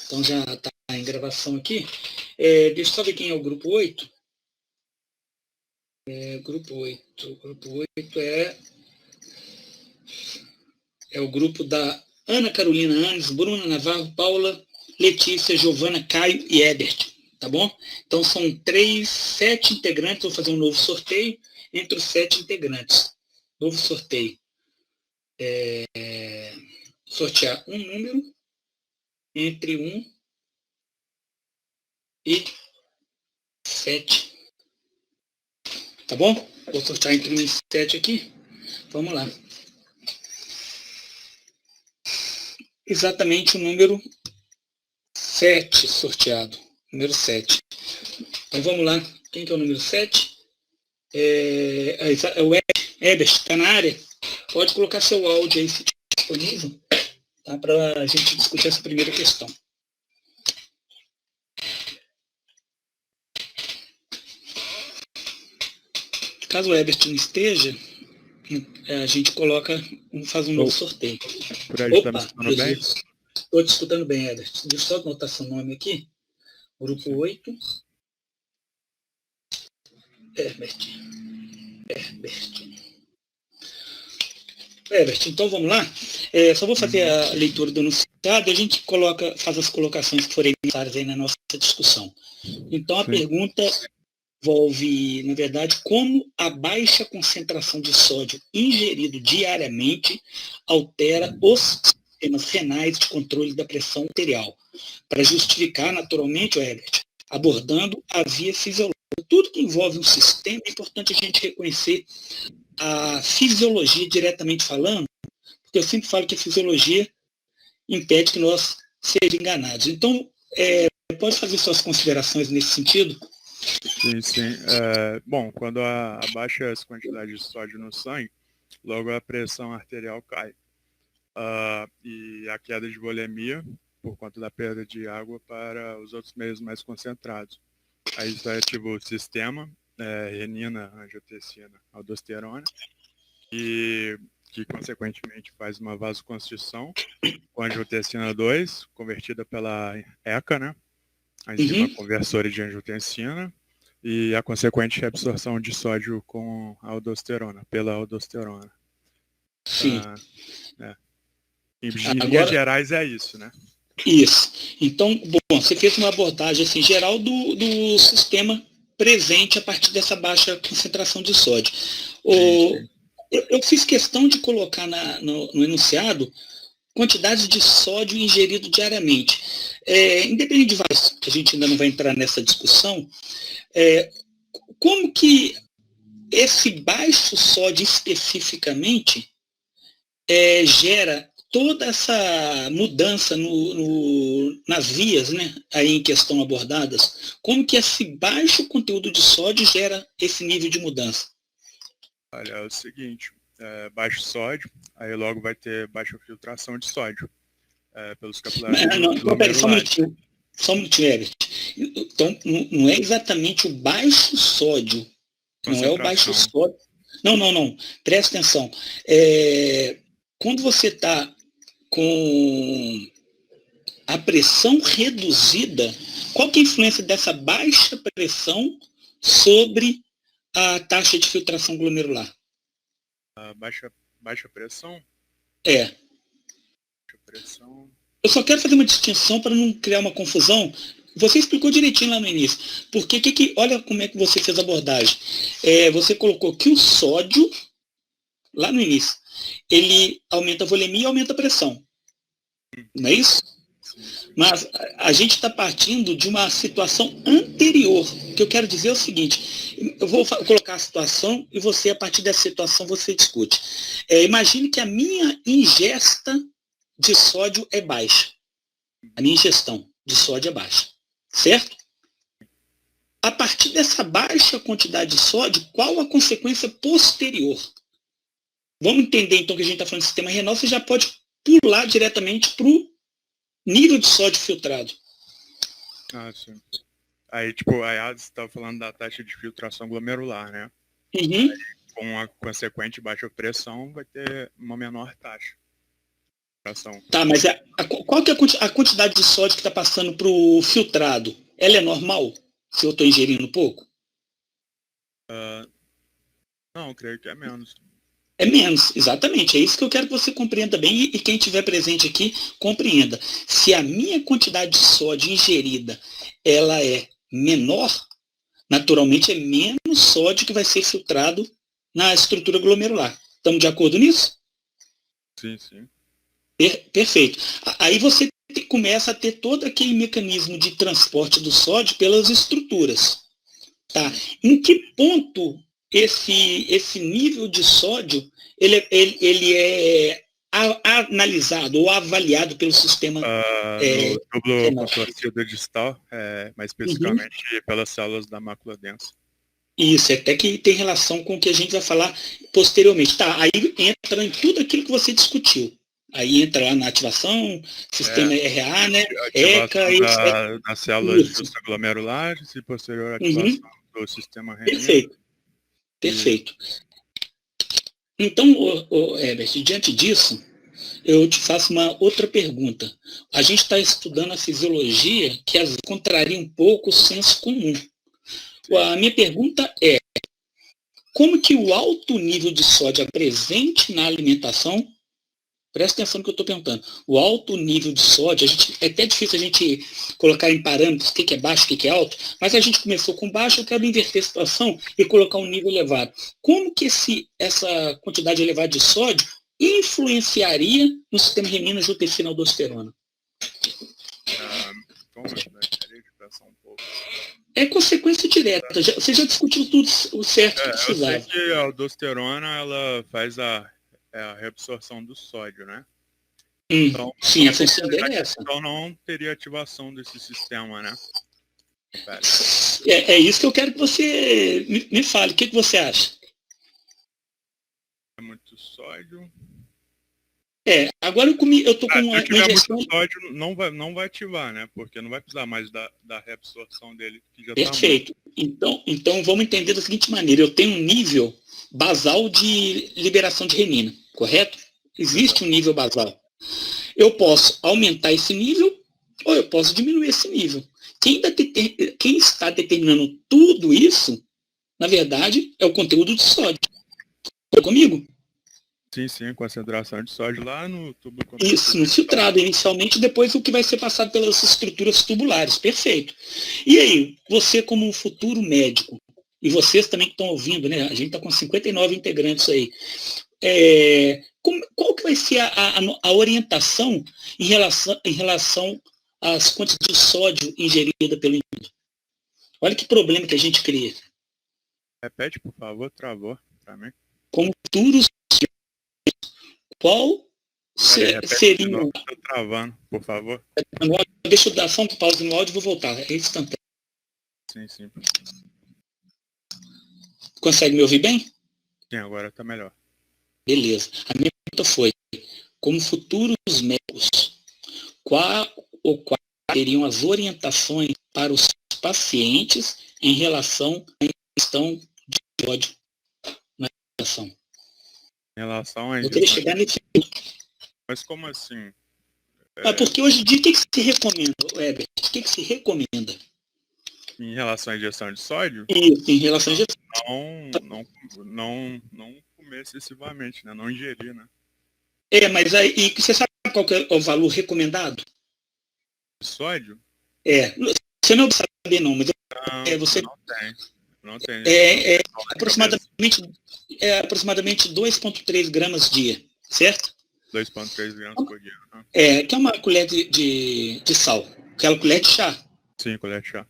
Então já está em gravação aqui. Deixa eu só ver quem é o grupo 8. Grupo 8. Grupo 8 é o grupo da Ana Carolina Anes, Bruna Navarro, Paula, Letícia, Giovana, Caio e Ebert. Tá bom? Então são 7 integrantes. Vou fazer um novo sorteio entre os 7 integrantes. Novo sorteio. Sortear um número entre 1 e 7. Tá bom? Vou sortear entre 1 e 7 aqui. Vamos lá. Exatamente o número 7 sorteado. Número 7. Então vamos lá. Quem que é o número 7? É o Ebert, está na área? Pode colocar seu áudio aí se estiver disponível, tá? Para a gente discutir essa primeira questão. Caso o Ebert não esteja, a gente faz um novo sorteio. Fred, tá me escutando bem? Estou te escutando bem, Ebert. Deixa eu só anotar seu nome aqui. Grupo 8. Herbert. Então vamos lá. Só vou fazer a leitura do enunciado e a gente faz as colocações que forem necessárias aí na nossa discussão. Então a pergunta envolve, na verdade, como a baixa concentração de sódio ingerido diariamente altera os sistemas renais de controle da pressão arterial, para justificar naturalmente, Herbert, abordando a via fisiológica. Tudo que envolve um sistema, é importante a gente reconhecer a fisiologia diretamente falando, porque eu sempre falo que a fisiologia impede que nós sejamos enganados. Então, pode fazer suas considerações nesse sentido? Sim. Bom, quando abaixa essa quantidade de sódio no sangue, logo a pressão arterial cai. E a queda de volemia, por conta da perda de água para os outros meios mais concentrados. Aí isso ativa o sistema, renina, angiotensina, aldosterona, que consequentemente faz uma vasoconstrição com a angiotensina 2, convertida pela ECA, né? A enzima conversora de angiotensina, e a consequente reabsorção de sódio com a aldosterona, pela aldosterona. Sim. Em linhas gerais é isso, né? Isso. Então, bom, você fez uma abordagem assim, geral do sistema presente a partir dessa baixa concentração de sódio. Eu fiz questão de colocar no enunciado quantidade de sódio ingerido diariamente. Independente de vários, que a gente ainda não vai entrar nessa discussão, como que esse baixo sódio especificamente gera toda essa mudança nas vias, né, aí em questão abordadas? Como que esse baixo conteúdo de sódio gera esse nível de mudança? Olha, é o seguinte, baixo sódio, aí logo vai ter baixa filtração de sódio pelos capilares glomerulares. Só um minutinho, Herbert. Então, não é exatamente o baixo sódio. Não é o baixo sódio. Não. Presta atenção. Quando você está com a pressão reduzida, qual que é a influência dessa baixa pressão sobre a taxa de filtração glomerular? A baixa pressão? Baixa pressão. Eu só quero fazer uma distinção para não criar uma confusão. Você explicou direitinho lá no início. Porque olha como é que você fez a abordagem. Você colocou que o sódio, lá no início, ele aumenta a volemia e aumenta a pressão. Não é isso? Mas a gente está partindo de uma situação anterior. O que eu quero dizer é o seguinte, eu vou colocar a situação e você, a partir dessa situação, você discute. Imagine que a minha ingesta de sódio é baixa. A minha ingestão de sódio é baixa. Certo? A partir dessa baixa quantidade de sódio, qual a consequência posterior? Vamos entender, então, que a gente está falando de sistema renal, você já pode pular diretamente para o nível de sódio filtrado. Sim. Aí, você estava falando da taxa de filtração glomerular, né? Uhum. Com a consequente baixa pressão, vai ter uma menor taxa. Tá, mas qual que é a quantidade de sódio que está passando para o filtrado? Ela é normal? Se eu estou ingerindo pouco? Não, creio que é menos. É menos, exatamente. É isso que eu quero que você compreenda bem e quem estiver presente aqui compreenda. Se a minha quantidade de sódio ingerida ela é menor, naturalmente é menos sódio que vai ser filtrado na estrutura glomerular. Estamos de acordo nisso? Sim, sim. Perfeito. Aí você começa a ter todo aquele mecanismo de transporte do sódio pelas estruturas. Tá? Em que ponto esse nível de sódio ele é analisado ou avaliado pelo sistema No túbulo renal? contorcido distal, mais especificamente pelas células da mácula densa. Isso, até que tem relação com o que a gente vai falar posteriormente. Tá, aí entra em tudo aquilo que você discutiu. Aí entra lá na ativação, sistema RA, né? ECA, ativação das células justaglomerulares e posterior ativação do sistema renino. Perfeito. Perfeito. Então, Herbert, diante disso, eu te faço uma outra pergunta. A gente está estudando a fisiologia que às vezes contraria um pouco o senso comum. A minha pergunta é, como que o alto nível de sódio é presente na alimentação? Presta atenção no que eu estou perguntando. O alto nível de sódio, é até difícil a gente colocar em parâmetros o que é baixo, o que é alto, mas a gente começou com baixo, eu quero inverter a situação e colocar um nível elevado. Como que essa quantidade elevada de sódio influenciaria no sistema renina-angiotensina-aldosterona? É consequência direta. Você já discutiu tudo o certo que precisava. Eu sei que a aldosterona ela faz a reabsorção do sódio, né? Então, sim, a função dele é essa. Então não teria ativação desse sistema, né? É isso que eu quero que você me fale. O que você acha? É muito sódio. Agora eu tô com uma injeção... muito sódio, não vai ativar, né? Porque não vai precisar mais da reabsorção dele. Que já Perfeito. Então vamos entender da seguinte maneira. Eu tenho um nível basal de liberação de renina, correto? Existe um nível basal. Eu posso aumentar esse nível ou eu posso diminuir esse nível. Quem está determinando tudo isso, na verdade, é o conteúdo de sódio. Está comigo? Sim, concentração de sódio lá no tubo. Isso, no filtrado inicialmente, depois o que vai ser passado pelas estruturas tubulares. Perfeito. E aí, você como um futuro médico, e vocês também que estão ouvindo, né? A gente está com 59 integrantes aí. Qual que vai ser a orientação em relação às quantidades de sódio ingerida pelo indivíduo? Olha que problema que a gente cria. Repete, por favor, travou para mim. Como futuros, qual seria... Estou travando, por favor. Deixa eu dar só um pausa no áudio e vou voltar. É instantâneo. Sim. Consegue me ouvir bem? Sim, agora está melhor. Beleza. A minha pergunta foi, como futuros médicos, quais seriam as orientações para os pacientes em relação à questão de sódio na alimentação? Em relação a eu queria chegar nesse... Mas como assim? Porque hoje em dia, o que se recomenda, Herbert? O que se recomenda? Em relação à ingestão de sódio? Isso, em relação à ingestão. Não comer excessivamente, né? Não ingerir, né? Mas aí, você sabe qual que é o valor recomendado? De sódio? Você não sabe saber não, mas você... Não tem. Aproximadamente 2,3 gramas dia, certo? 2,3 gramas por dia. Que é uma colher de sal. Aquela colher de chá. Sim, colher de chá.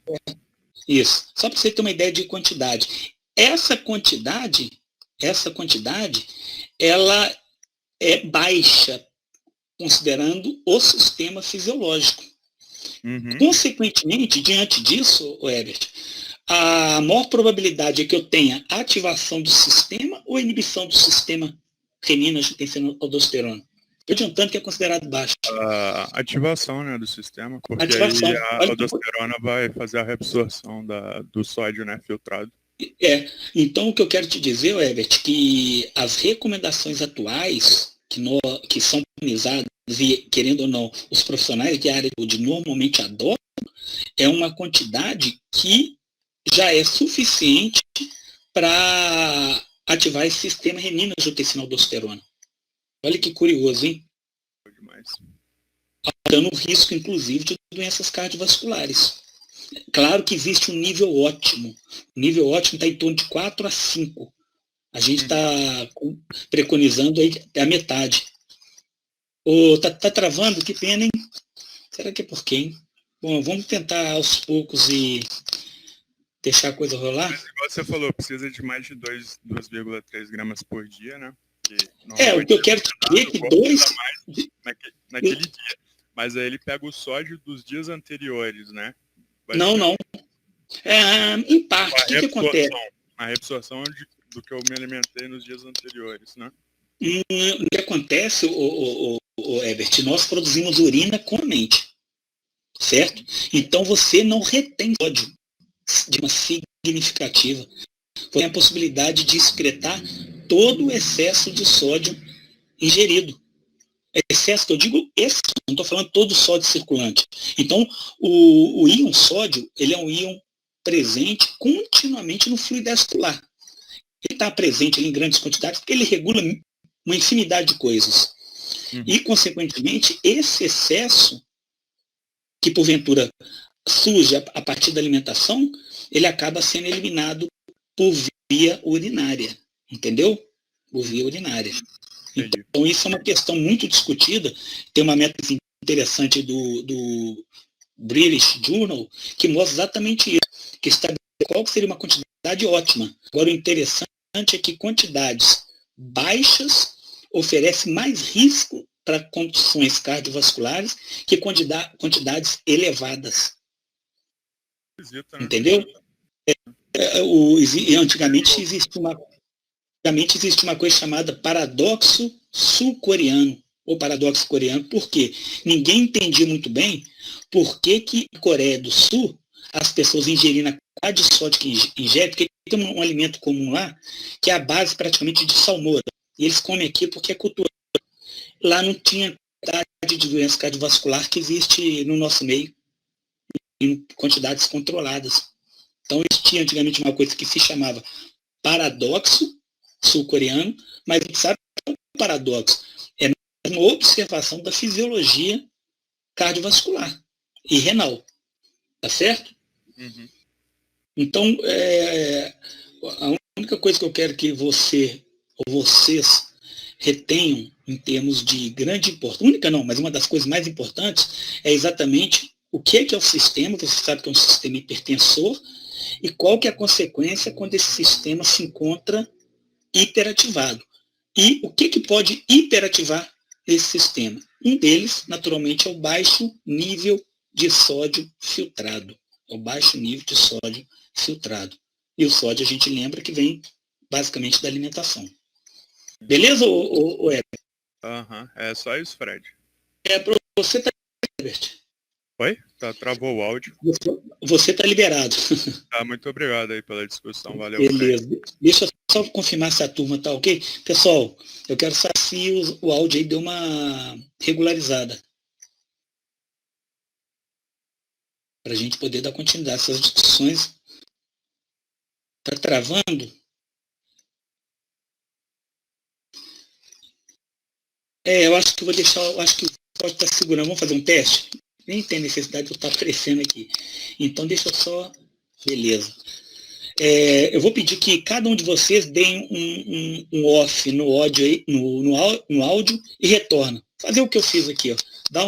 Isso. Só para você ter uma ideia de quantidade. Essa quantidade, ela é baixa, considerando o sistema fisiológico. Consequentemente, diante disso, Herbert, a maior probabilidade é que eu tenha ativação do sistema ou inibição do sistema renina-angiotensina-aldosterona. Adiantando que é considerado baixo. Ativação, né, do sistema, porque ativação. Aí a aldosterona vai fazer a reabsorção do sódio, né, filtrado. Então o que eu quero te dizer, Herbert, que as recomendações atuais que são padronizadas e, querendo ou não, os profissionais de área de saúde normalmente adotam, é uma quantidade que já é suficiente para ativar esse sistema renina-angiotensina-aldosterona. Olha que curioso, hein? Demais. Dando risco, inclusive, de doenças cardiovasculares. Claro que existe um nível ótimo. O nível ótimo está em torno de 4 a 5. A gente está preconizando aí a metade. Tá travando? Que pena, hein? Será que é por quê, hein? Bom, vamos tentar aos poucos e deixar a coisa rolar. Mas igual você falou, precisa de mais de 2,3 gramas por dia, né? O que eu quero dizer é que 2... naquele dia. Mas aí ele pega o sódio dos dias anteriores, né? Não. Em parte, o que acontece? A reabsorção do que eu me alimentei nos dias anteriores, né? O que acontece, Herbert, nós produzimos urina com a mente, certo? Então você não retém sódio de uma significativa. Você tem a possibilidade de excretar todo o excesso de sódio ingerido. Excesso, que eu digo excesso, não estou falando todo o sódio circulante. Então, o íon sódio, ele é um íon presente continuamente no fluido vascular. Ele está presente ali em grandes quantidades porque ele regula uma infinidade de coisas. E, consequentemente, esse excesso, que porventura surge a partir da alimentação, ele acaba sendo eliminado por via urinária. Entendeu? Por via urinária. Então, isso é uma questão muito discutida. Tem uma métrica interessante do British Journal que mostra exatamente isso, que estabelece qual seria uma quantidade ótima. Agora, o interessante é que quantidades baixas oferecem mais risco para condições cardiovasculares que quantidades elevadas. Entendeu? Antigamente existe uma coisa chamada paradoxo sul-coreano, ou paradoxo coreano, porque ninguém entendia muito bem por que na Coreia do Sul as pessoas ingerindo a quantidade de sódio que ingerem, porque tem um alimento comum lá, que é a base praticamente de salmoura. E eles comem aqui porque é cultura. Lá não tinha quantidade de doença cardiovascular que existe no nosso meio, em quantidades controladas. Então existia antigamente uma coisa que se chamava paradoxo sul-coreano, mas a gente sabe que é um paradoxo. É uma observação da fisiologia cardiovascular e renal. Tá certo? Então, a única coisa que eu quero que você ou vocês retenham em termos de grande importância, única não, mas uma das coisas mais importantes é exatamente o que é o sistema. Você sabe que é um sistema hipertensor, e qual que é a consequência quando esse sistema se encontra hiperativado. E o que pode hiperativar esse sistema? Um deles, naturalmente, é o baixo nível de sódio filtrado. É o baixo nível de sódio filtrado. E o sódio, a gente lembra que vem basicamente da alimentação. Beleza, Herbert? É só isso, Fred. Você está liberado, Herbert. Oi? Travou o áudio. Você está liberado. Muito obrigado aí pela discussão. Valeu. Beleza. Fred. Deixa eu só confirmar se a turma está ok. Pessoal, eu quero saber se o áudio aí deu uma regularizada. Para a gente poder dar continuidade a essas discussões. Está travando? Eu acho que eu vou deixar, acho que pode estar segurando. Vamos fazer um teste? Nem tem necessidade de eu estar aparecendo aqui. Então, deixa eu só... Beleza. Eu vou pedir que cada um de vocês deem um off no áudio, aí, no áudio e retorna. Fazer o que eu fiz aqui. Ó. Dá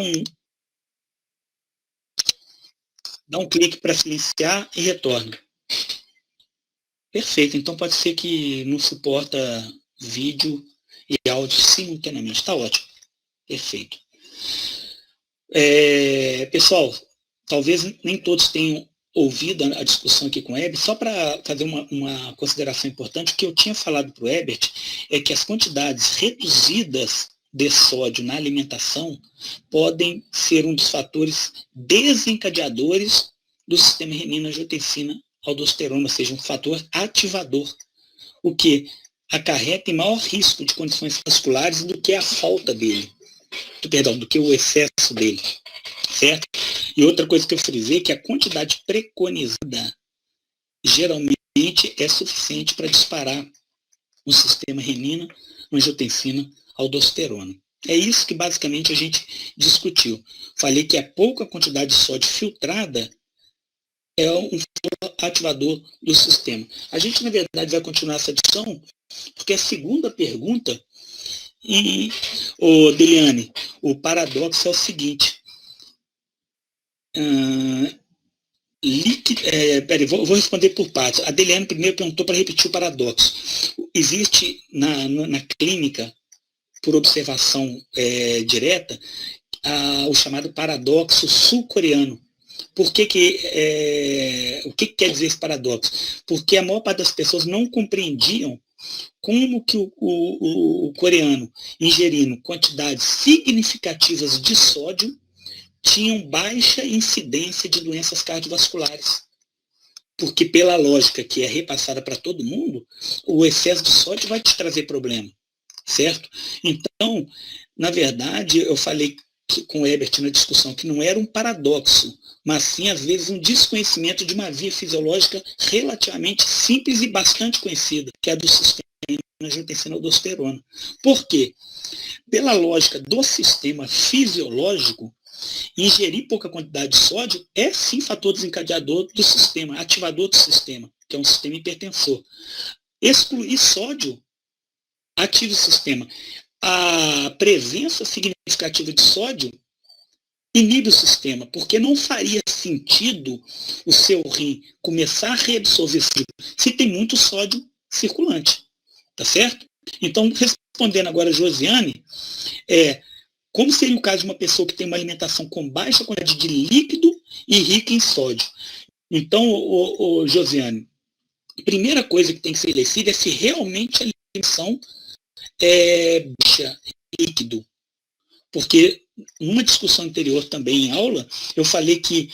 um clique para silenciar e retorna. Perfeito. Então, pode ser que não suporta vídeo e áudio simultaneamente. Está ótimo. Perfeito. Pessoal, talvez nem todos tenham ouvido a discussão aqui com o Herbert. Só para fazer uma consideração importante, o que eu tinha falado para o Herbert é que as quantidades reduzidas de sódio na alimentação podem ser um dos fatores desencadeadores do sistema renina-angiotensina-aldosterona, ou seja, um fator ativador. O que acarreta em maior risco de condições vasculares do que a falta dele. Perdão, do que o excesso dele. Certo? E outra coisa que eu frisei é que a quantidade preconizada geralmente é suficiente para disparar o sistema renina, angiotensina, aldosterona. É isso que basicamente a gente discutiu. Falei que a pouca quantidade de sódio filtrada é um ativador do sistema. A gente, na verdade, vai continuar essa discussão, porque a segunda pergunta, Deliane, o paradoxo é o seguinte. Vou responder por partes. A Deliane primeiro perguntou para repetir o paradoxo. Existe na clínica, por observação direta, o chamado paradoxo sul-coreano. O que quer dizer esse paradoxo? Porque a maior parte das pessoas não compreendiam como que o coreano, ingerindo quantidades significativas de sódio, tinham baixa incidência de doenças cardiovasculares. Porque pela lógica que é repassada para todo mundo, o excesso de sódio vai te trazer problema, certo? Então, na verdade, eu falei com o Herbert na discussão que não era um paradoxo, mas sim, às vezes, um desconhecimento de uma via fisiológica relativamente simples e bastante conhecida, que é a do sistema angiotensina-aldosterona. Por quê? Pela lógica do sistema fisiológico, ingerir pouca quantidade de sódio é sim fator desencadeador do sistema, ativador do sistema, que é um sistema hipertensor. Excluir sódio ativa o sistema. A presença significativa de sódio inibe o sistema, porque não faria sentido o seu rim começar a reabsorver se tem muito sódio circulante. Tá certo? Então, respondendo agora a Josiane, como seria o caso de uma pessoa que tem uma alimentação com baixa quantidade de líquido e rica em sódio? Então, Josiane, a primeira coisa que tem que ser estabelecida é se realmente a alimentação é baixa em líquido. Porque numa discussão anterior também em aula, eu falei que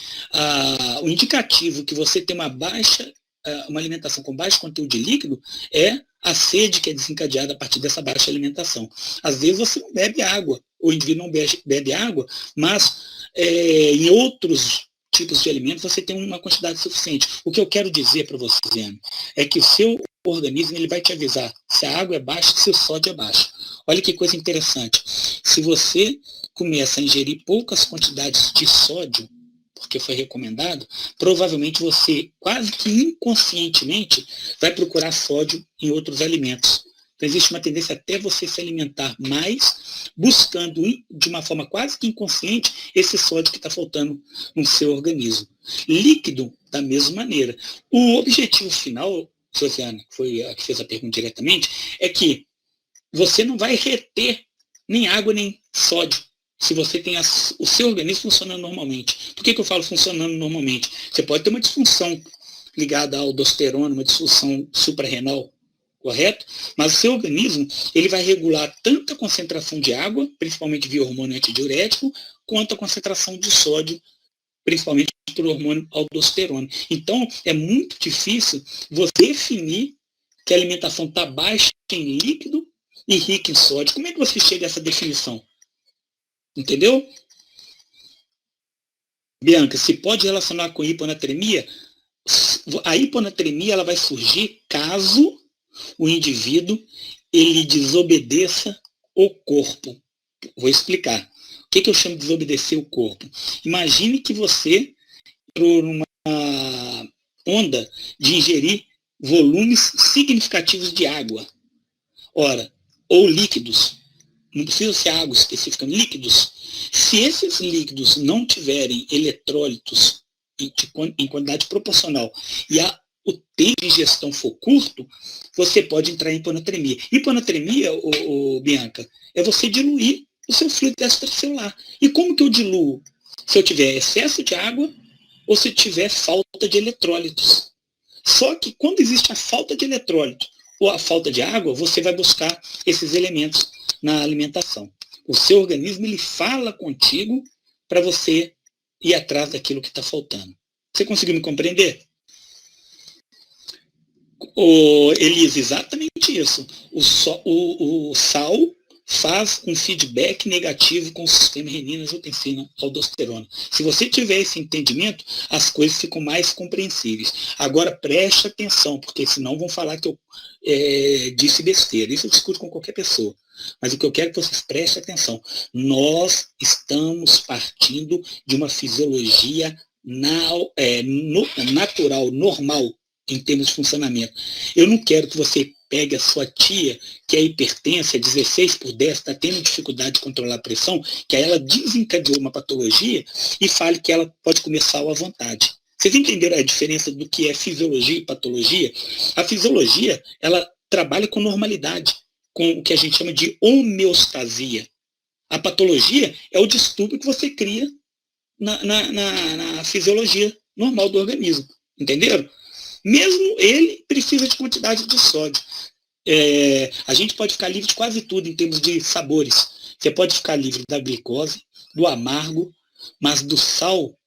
o indicativo que você tem uma alimentação com baixo conteúdo de líquido é a sede que é desencadeada a partir dessa baixa alimentação. Às vezes você não bebe água, o indivíduo não bebe água, mas em outros tipos de alimentos você tem uma quantidade suficiente. O que eu quero dizer para você, Ziane, é que o seu organismo ele vai te avisar se a água é baixa, se o sódio é baixo. Olha que coisa interessante. Se você começa a ingerir poucas quantidades de sódio, porque foi recomendado, provavelmente você quase que inconscientemente vai procurar sódio em outros alimentos. Então existe uma tendência até você se alimentar mais, buscando de uma forma quase que inconsciente esse sódio que está faltando no seu organismo. Líquido, da mesma maneira. O objetivo final, Josiane, que foi a que fez a pergunta diretamente, é que você não vai reter nem água nem sódio se você tem o seu organismo funcionando normalmente. Por que eu falo funcionando normalmente? Você pode ter uma disfunção ligada à aldosterona, uma disfunção suprarrenal, correto? Mas o seu organismo ele vai regular tanto a concentração de água, principalmente via hormônio antidiurético, quanto a concentração de sódio, principalmente por hormônio aldosterona. Então, é muito difícil você definir que a alimentação está baixa em líquido e rica em sódio. Como é que você chega a essa definição? Entendeu? Bianca, se pode relacionar com hiponatremia? A hiponatremia ela vai surgir caso o indivíduo ele desobedeça o corpo. Vou explicar. O que eu chamo de desobedecer o corpo? Imagine que você entrou numa onda de ingerir volumes significativos de água. Ora, ou líquidos. Não precisa ser água específica, líquidos. Se esses líquidos não tiverem eletrólitos em quantidade proporcional e o tempo de ingestão for curto, você pode entrar em hiponatremia. Hiponatremia, Bianca, é você diluir o seu fluido extracelular. E como que eu diluo? Se eu tiver excesso de água ou se tiver falta de eletrólitos. Só que quando existe a falta de eletrólito ou a falta de água, você vai buscar esses elementos na alimentação. O seu organismo ele fala contigo para você ir atrás daquilo que está faltando. Você conseguiu me compreender? Elisa, exatamente exatamente isso. O sal faz um feedback negativo com o sistema renina-angiotensina aldosterona. Se você tiver esse entendimento, as coisas ficam mais compreensíveis. Agora, preste atenção, porque senão vão falar que eu disse besteira. Isso eu discuto com qualquer pessoa. Mas o que eu quero é que vocês prestem atenção. Nós estamos partindo de uma fisiologia natural, normal, em termos de funcionamento. Eu não quero que você pegue a sua tia, que é hipertensa, 16/10, está tendo dificuldade de controlar a pressão, que aí ela desencadeou uma patologia e fale que ela pode comer sal à vontade. Vocês entenderam a diferença do que é fisiologia e patologia? A fisiologia, ela trabalha com normalidade, com o que a gente chama de homeostasia. A patologia é o distúrbio que você cria na fisiologia normal do organismo. Entenderam? Mesmo ele precisa de quantidade de sódio. A gente pode ficar livre de quase tudo em termos de sabores. Você pode ficar livre da glicose, do amargo, mas do sal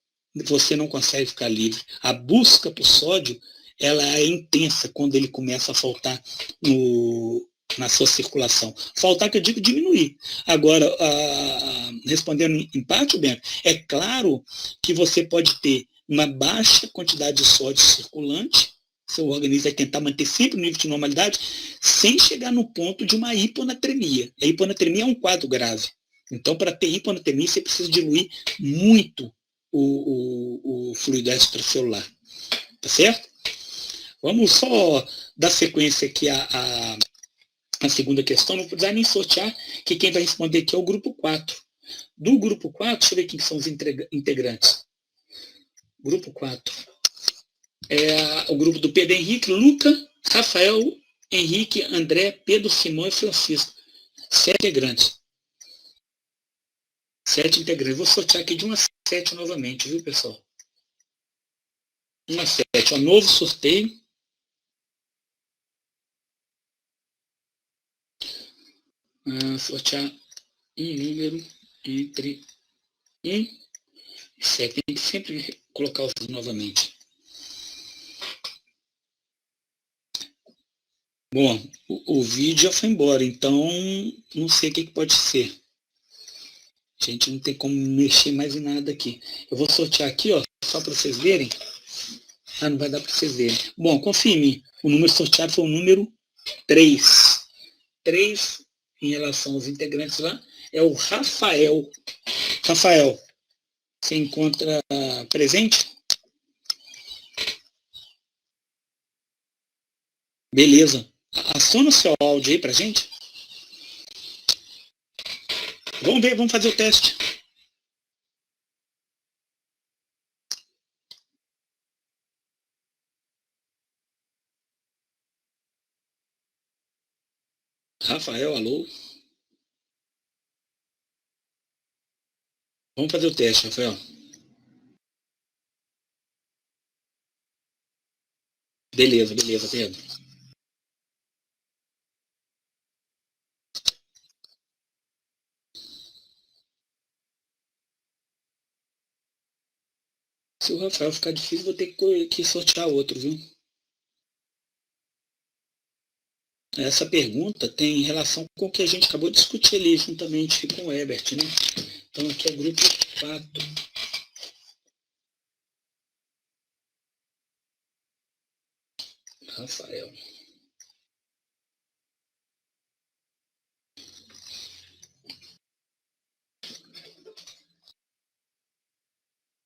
você não consegue ficar livre. A busca por sódio, ela é intensa quando ele começa a faltar na sua circulação. Faltar, que eu digo, diminuir. Agora, respondendo em parte, Bento, é claro que você pode ter uma baixa quantidade de sódio circulante, seu organismo vai tentar manter sempre o nível de normalidade, sem chegar no ponto de uma hiponatremia. A hiponatremia é um quadro grave. Então, para ter hiponatremia, você precisa diluir muito o fluido extracelular. Tá certo? Vamos só dar sequência aqui à segunda questão. Não vou precisar nem sortear, que quem vai responder aqui é o grupo 4. Do grupo 4, deixa eu ver quem são os integrantes. Grupo 4. O grupo do Pedro Henrique, Luca, Rafael, Henrique, André, Pedro, Simão e Francisco. 7 integrantes. 7 integrantes. Vou sortear aqui de 1 a 7 novamente, viu, pessoal? 1 a 7. Novo sorteio. Sortear um número entre 1 e 7. Tem que sempre colocar os novamente. Bom, o vídeo já foi embora, então não sei o que pode ser. A gente não tem como mexer mais em nada aqui. Eu vou sortear aqui, ó, só para vocês verem. Não vai dar para vocês verem. Bom, confia em mim. O número sorteado foi o número 3. 3, em relação aos integrantes lá, é o Rafael. Rafael, você encontra presente? Beleza. Aciona o seu áudio aí pra gente. Vamos ver, vamos fazer o teste. Rafael, alô? Vamos fazer o teste, Rafael. Beleza, Pedro. Se o Rafael ficar difícil, vou ter que sortear outro, viu? Essa pergunta tem relação com o que a gente acabou de discutir ali juntamente com o Herbert, né? Então aqui é grupo 4. Rafael.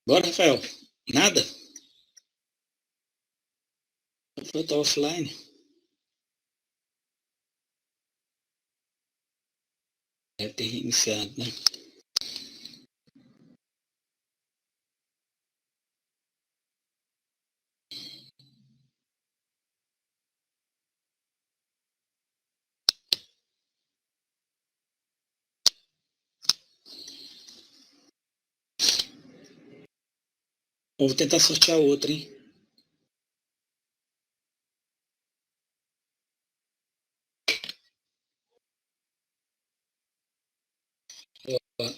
Bora, Rafael. Nada? Rafael tá offline. Deve ter reiniciado, né? Vou tentar sortear outro, hein?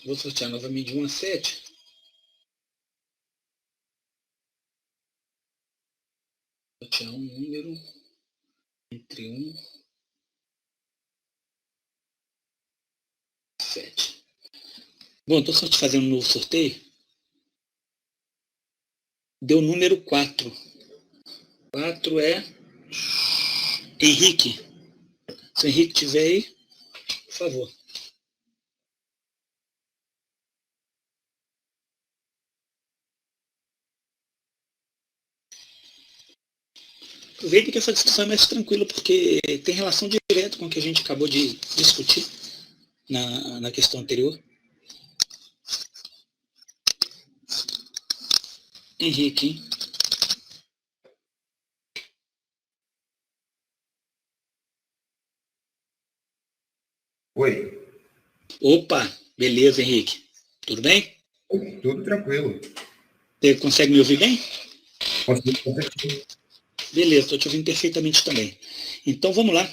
Vou sortear novamente de 1 a 7. Sortear um número entre 1 7. Bom, estou só te fazendo um novo sorteio. Deu o número 4. 4 é Henrique. Se o Henrique tiver aí, por favor. Aproveita que essa discussão é mais tranquila, porque tem relação direta com o que a gente acabou de discutir na questão anterior. Henrique, hein? Oi. Opa, beleza, Henrique. Tudo bem? Tudo tranquilo. Você consegue me ouvir bem? Consigo. Beleza, estou te ouvindo perfeitamente também. Então vamos lá.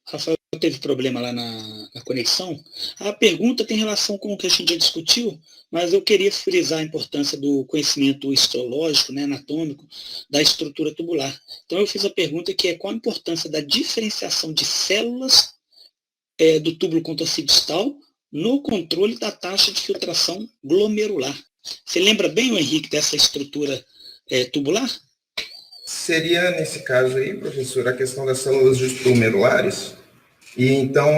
Rafael teve problema lá na conexão. A pergunta tem relação com o que a gente já discutiu, mas eu queria frisar a importância do conhecimento histológico, né, anatômico, da estrutura tubular. Então eu fiz a pergunta que é qual a importância da diferenciação de células do túbulo contorcido distal no controle da taxa de filtração glomerular. Você lembra bem, Henrique, dessa estrutura tubular? Seria, nesse caso aí, professor, a questão das células glomerulares, e então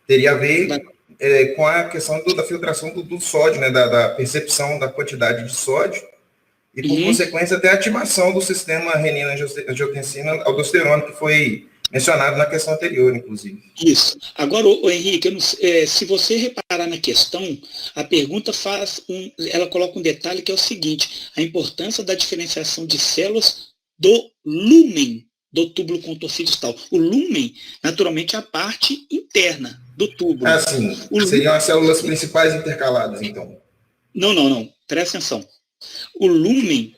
teria a ver com a questão da filtração do sódio, né, da percepção da quantidade de sódio, e por consequência até a ativação do sistema renina-angiotensina-aldosterona, que foi mencionado na questão anterior, inclusive. Isso. Agora, Henrique, se você reparar na questão, a pergunta ela coloca um detalhe que é o seguinte: a importância da diferenciação de células do lúmen do túbulo contorcido distal. O lúmen, naturalmente, é a parte interna do túbulo. Ah, sim. Seriam as células principais intercaladas, então. Não. Presta atenção. O lúmen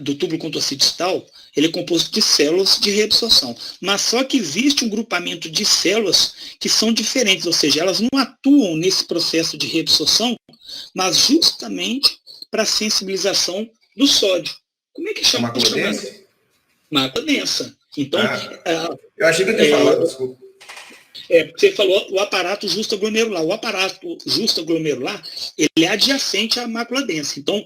do túbulo contorcido distal, ele é composto de células de reabsorção. Mas só que existe um grupamento de células que são diferentes, ou seja, elas não atuam nesse processo de reabsorção, mas justamente para sensibilização do sódio. Como é que chama? Mácula densa? Mácula densa. Então, eu achei que eu tinha falado, desculpa. Você falou o aparato justoglomerular. O aparato justoglomerular, ele é adjacente à mácula densa. Então,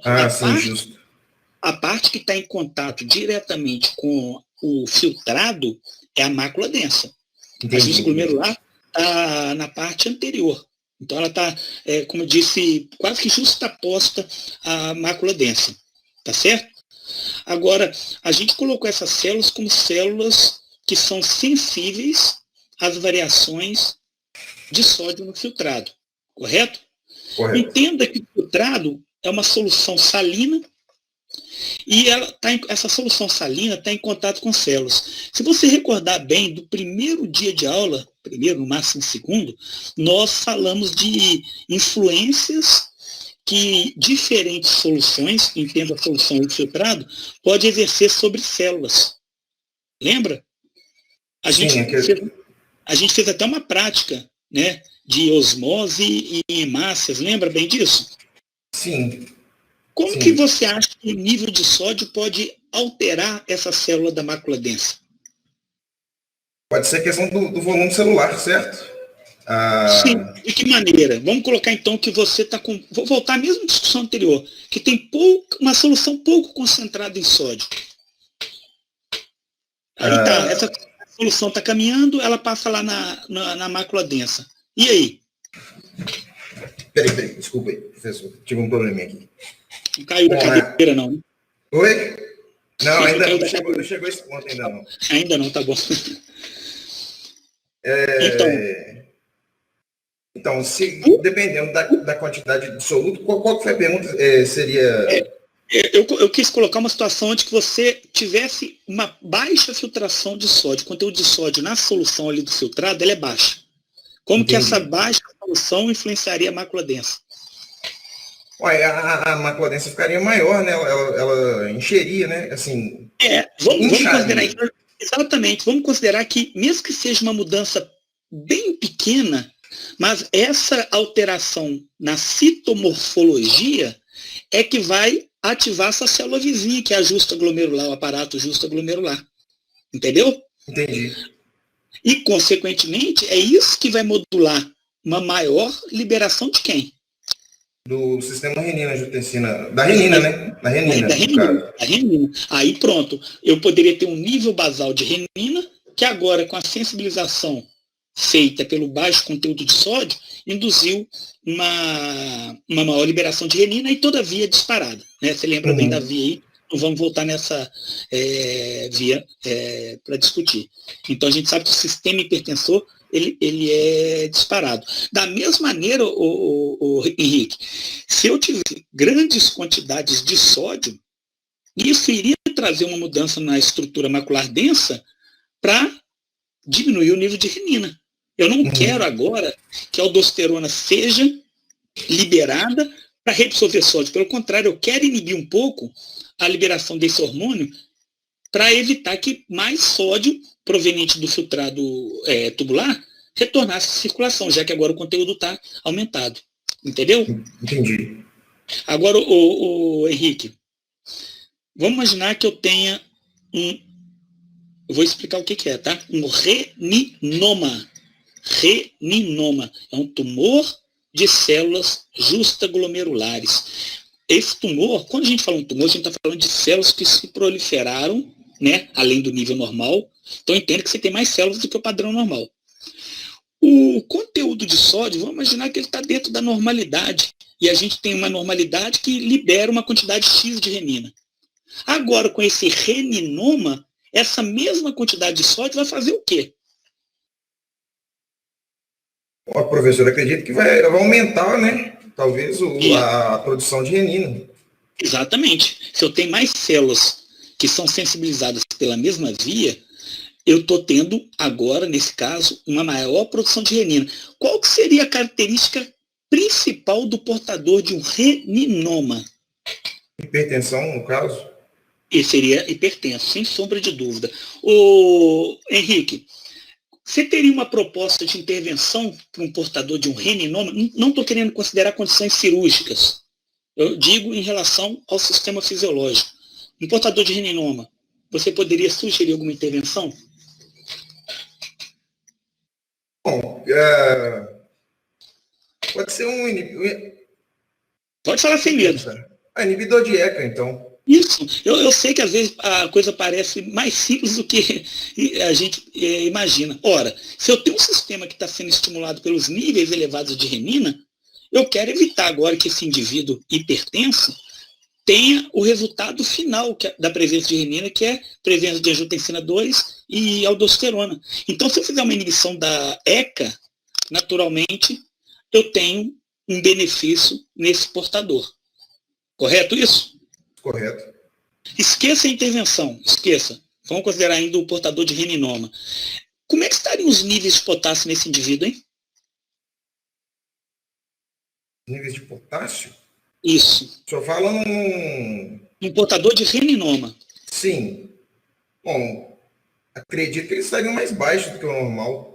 a parte que está em contato diretamente com o filtrado é a mácula densa. Entendi. A justoglomerular está na parte anterior. Então, ela está, como eu disse, quase que justaposta à mácula densa. Tá certo? Agora, a gente colocou essas células como células que são sensíveis às variações de sódio no filtrado. Correto? Correto. Entenda que o filtrado é uma solução salina e essa solução salina está em contato com células. Se você recordar bem, do primeiro dia de aula, primeiro, no máximo segundo, nós falamos de influências que diferentes soluções, entenda a solução do filtrado, pode exercer sobre células. Lembra? A gente fez até uma prática, né, de osmose e hemácias. Lembra bem disso? Sim. Como que você acha que o nível de sódio pode alterar essa célula da mácula densa? Pode ser questão do volume celular, certo? Sim, de que maneira? Vamos colocar então que você está com... Vou voltar à mesma discussão anterior, que tem uma solução pouco concentrada em sódio. Aí tá, essa solução está caminhando, ela passa lá na mácula densa. E aí? Peraí, desculpa aí, professor. Tive um probleminha aqui. Não caiu da cadeira, não, né? Oi? Não, ainda não chegou a esse ponto, ainda não. Ainda não, tá bom. Então, dependendo da quantidade de soluto, qual que foi a pergunta? Eu quis colocar uma situação onde que você tivesse uma baixa filtração de sódio. O conteúdo de sódio na solução ali do filtrado, ela é baixa. Como Entendi. Que essa baixa solução influenciaria a mácula densa? Ué, a mácula densa ficaria maior, né? Ela encheria, né? Assim, vamos considerar isso. Exatamente. Vamos considerar que, mesmo que seja uma mudança bem pequena, mas essa alteração na citomorfologia é que vai ativar essa célula vizinha, que é a justoglomerular, o aparato justoglomerular. Entendeu? Entendi. E, consequentemente, é isso que vai modular uma maior liberação de quem? Do sistema renina-angiotensina. Da renina, né? Da renina, Da no caso. renina. Aí pronto, eu poderia ter um nível basal de renina, que agora, com a sensibilização feita pelo baixo conteúdo de sódio, induziu uma maior liberação de renina e toda a via disparada. Né? Você lembra bem da via aí? Não vamos voltar nessa via para discutir. Então, a gente sabe que o sistema hipertensor ele é disparado. Da mesma maneira, o Henrique, se eu tivesse grandes quantidades de sódio, isso iria trazer uma mudança na estrutura macular densa para diminuir o nível de renina. Eu não quero agora que a aldosterona seja liberada para reabsorver sódio. Pelo contrário, eu quero inibir um pouco a liberação desse hormônio para evitar que mais sódio proveniente do filtrado tubular retornasse à circulação, já que agora o conteúdo está aumentado. Entendeu? Entendi. Agora, o Henrique, vamos imaginar que eu tenha eu vou explicar o que é, tá? Um reninoma. Reninoma é um tumor de células justaglomerulares. Esse tumor, quando a gente fala em tumor, a gente está falando de células que se proliferaram, né, além do nível normal. Então, entenda que você tem mais células do que o padrão normal. O conteúdo de sódio, vamos imaginar que ele está dentro da normalidade. E a gente tem uma normalidade que libera uma quantidade X de renina. Agora, com esse reninoma, essa mesma quantidade de sódio vai fazer o quê? Ó, professor, acredito que vai aumentar, né? Talvez a produção de renina. Exatamente. Se eu tenho mais células que são sensibilizadas pela mesma via, eu estou tendo agora, nesse caso, uma maior produção de renina. Qual que seria a característica principal do portador de um reninoma? Hipertensão, no caso? E seria hipertenso, sem sombra de dúvida. O Henrique, você teria uma proposta de intervenção para um portador de um reninoma? Não estou querendo considerar condições cirúrgicas. Eu digo em relação ao sistema fisiológico. Um portador de reninoma, você poderia sugerir alguma intervenção? Bom, pode ser um inibidor. Pode falar sem medo. Inibidor de ECA, então. Isso. Eu sei que às vezes a coisa parece mais simples do que a gente imagina. Ora, se eu tenho um sistema que está sendo estimulado pelos níveis elevados de renina, eu quero evitar agora que esse indivíduo hipertenso tenha o resultado final da presença de renina, que é presença de angiotensina 2 e aldosterona. Então, se eu fizer uma inibição da ECA, naturalmente, eu tenho um benefício nesse portador. Correto isso? Correto. Esqueça a intervenção, esqueça. Vamos considerar ainda o portador de reninoma. Como é que estariam os níveis de potássio nesse indivíduo, hein? Níveis de potássio? Isso. O senhor fala num... Um portador de reninoma. Sim. Bom, acredito que eles estariam mais baixos do que o normal.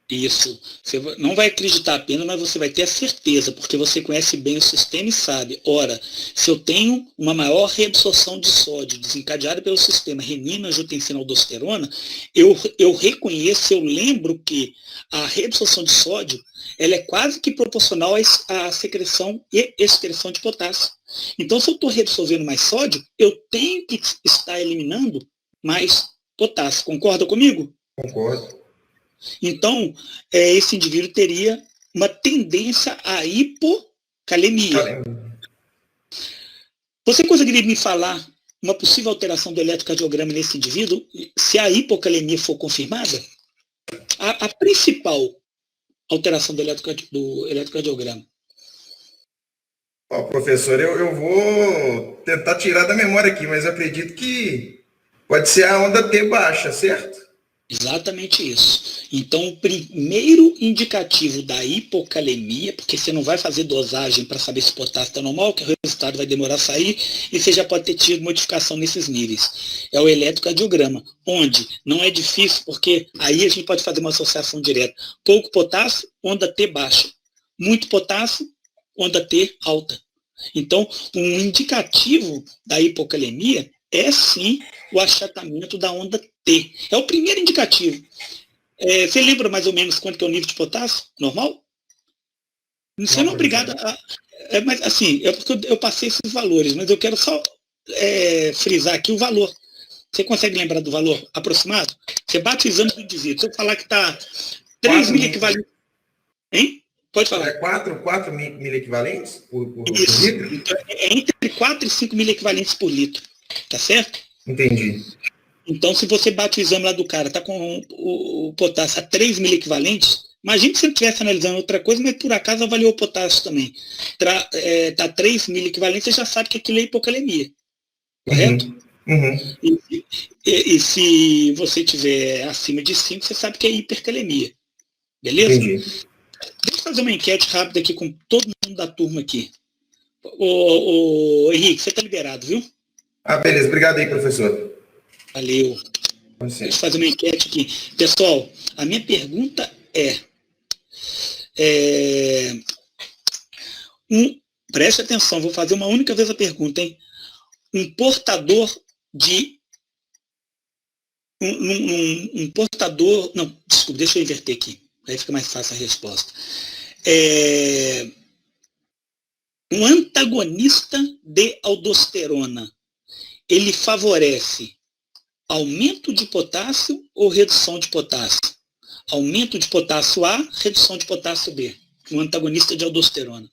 Isso. Você não vai acreditar apenas, mas você vai ter a certeza, porque você conhece bem o sistema e sabe. Ora, se eu tenho uma maior reabsorção de sódio desencadeada pelo sistema renina, angiotensina, aldosterona, eu reconheço, eu lembro que a reabsorção de sódio ela é quase que proporcional à secreção e excreção de potássio. Então, se eu estou reabsorvendo mais sódio, eu tenho que estar eliminando mais potássio. Concorda comigo? Concordo. Então, esse indivíduo teria uma tendência à hipocalemia. Você conseguiria me falar uma possível alteração do eletrocardiograma nesse indivíduo, se a hipocalemia for confirmada? A principal alteração do eletrocardiograma. Professor, eu vou tentar tirar da memória aqui, mas eu acredito que pode ser a onda T baixa, certo? Exatamente isso. Então, o primeiro indicativo da hipocalemia, porque você não vai fazer dosagem para saber se o potássio está normal, que o resultado vai demorar a sair, e você já pode ter tido modificação nesses níveis. É o eletrocardiograma, onde não é difícil, porque aí a gente pode fazer uma associação direta. Pouco potássio, onda T baixa. Muito potássio, onda T alta. Então, um indicativo da hipocalemia é sim o achatamento da onda T. É o primeiro indicativo. Você lembra mais ou menos quanto que é o nível de potássio normal? Você não é obrigado a... mas assim, é porque eu passei esses valores, mas eu quero só frisar aqui o valor. Você consegue lembrar do valor aproximado? Você bate o exame do desvio. Se eu falar que está 3 mil equivalentes... Hein? Pode falar. 4 mil equivalentes por Isso. litro? Então, entre 4 e 5 mil equivalentes por litro. Tá certo? Entendi. Então, se você bate o exame lá do cara, tá com o potássio a 3 mil equivalentes, imagine se ele estivesse analisando outra coisa, mas por acaso avaliou o potássio também. Tá 3 mil equivalentes, você já sabe que aquilo é hipocalemia. Correto? Uhum. E se você tiver acima de 5, você sabe que é hipercalemia. Beleza? Entendi. Deixa eu fazer uma enquete rápida aqui com todo mundo da turma aqui. Ô Henrique, você está liberado, viu? Beleza. Obrigado aí, professor. Valeu. Deixa eu fazer uma enquete aqui. Pessoal, a minha pergunta preste atenção, vou fazer uma única vez a pergunta, hein? Um portador de... Um portador... Não, desculpa, deixa eu inverter aqui. Aí fica mais fácil a resposta. Um antagonista de aldosterona, ele favorece aumento de potássio ou redução de potássio? Aumento de potássio A, redução de potássio B. Um antagonista de aldosterona.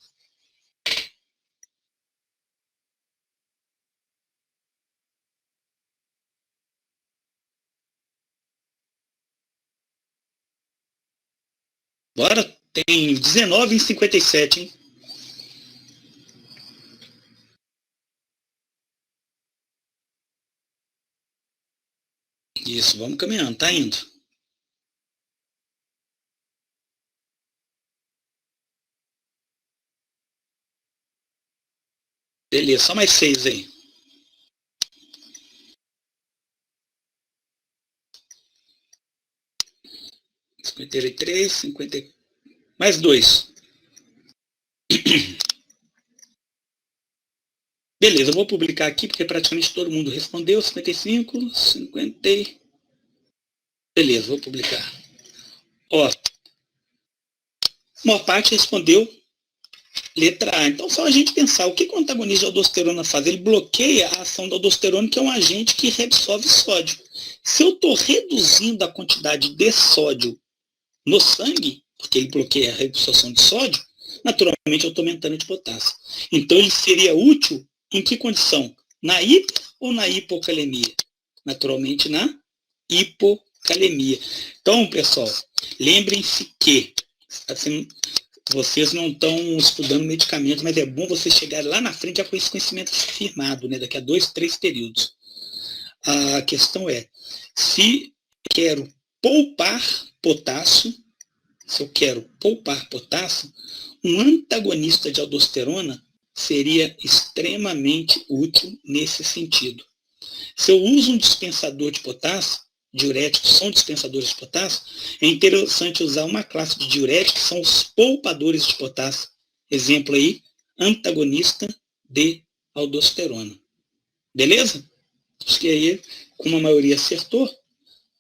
Bora, tem 19 em 57, hein? Isso, vamos caminhando, tá indo. Beleza, só mais 6 aí. (53, 50... Mais 2. Beleza, eu vou publicar aqui, porque praticamente todo mundo respondeu. 55, 50... Beleza, vou publicar. Ó, uma parte respondeu letra A. Então, só a gente pensar, o que o antagonista de aldosterona faz? Ele bloqueia a ação da aldosterona, que é um agente que reabsorve sódio. Se eu estou reduzindo a quantidade de sódio no sangue, porque ele bloqueia a reabsorção de sódio, naturalmente eu estou aumentando de potássio. Então, ele seria útil em que condição? Na hiper ou na hipocalemia? Naturalmente, na hipocalemia. Então, pessoal, lembrem-se que assim, vocês não estão estudando medicamentos, mas é bom vocês chegarem lá na frente já com esse conhecimento firmado, né? Daqui a 2, 3 períodos. A questão é, se quero poupar potássio, um antagonista de aldosterona seria extremamente útil nesse sentido. Se eu uso um dispensador de potássio, diuréticos são dispensadores de potássio, é interessante usar uma classe de diuréticos que são os poupadores de potássio. Exemplo aí, antagonista de aldosterona. Beleza? Acho que aí, como a maioria acertou,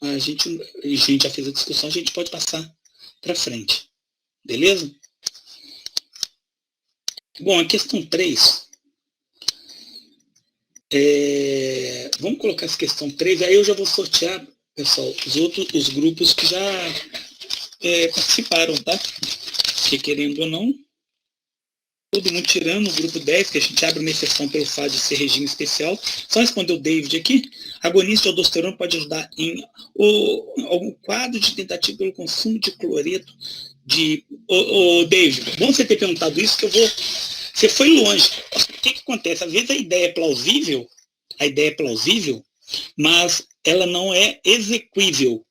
a gente já fez a discussão, a gente pode passar para frente. Beleza? Bom, a questão 3. Vamos colocar essa questão 3, aí eu já vou sortear, pessoal, os grupos que já participaram, tá? Porque querendo ou não, todo mundo tirando o grupo 10, que a gente abre uma exceção pelo fato de ser regime especial. Só respondeu o David aqui. Agonista de aldosterona pode ajudar em algum quadro de tentativa pelo consumo de cloreto de... David, bom você ter perguntado isso, que eu vou... Você foi longe. O que acontece? Às vezes a ideia é plausível, mas ela não é execuível,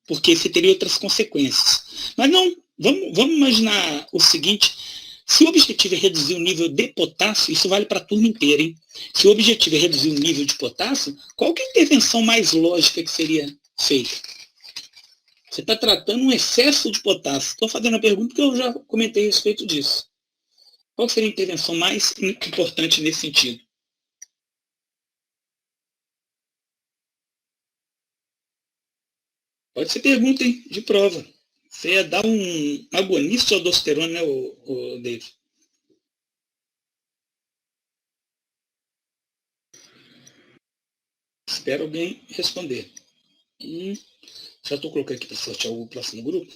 porque você teria outras consequências. Mas não, vamos imaginar o seguinte, se o objetivo é reduzir o nível de potássio, isso vale para a turma inteira, hein? Se o objetivo é reduzir o nível de potássio, qual que é a intervenção mais lógica que seria feita? Você está tratando um excesso de potássio. Estou fazendo a pergunta porque eu já comentei a respeito disso. Qual seria a intervenção mais importante nesse sentido? Pode ser pergunta, hein? De prova. Você ia dar um agonista de aldosterona, né, o David? Espero alguém responder. Já estou colocando aqui para sortear o próximo grupo.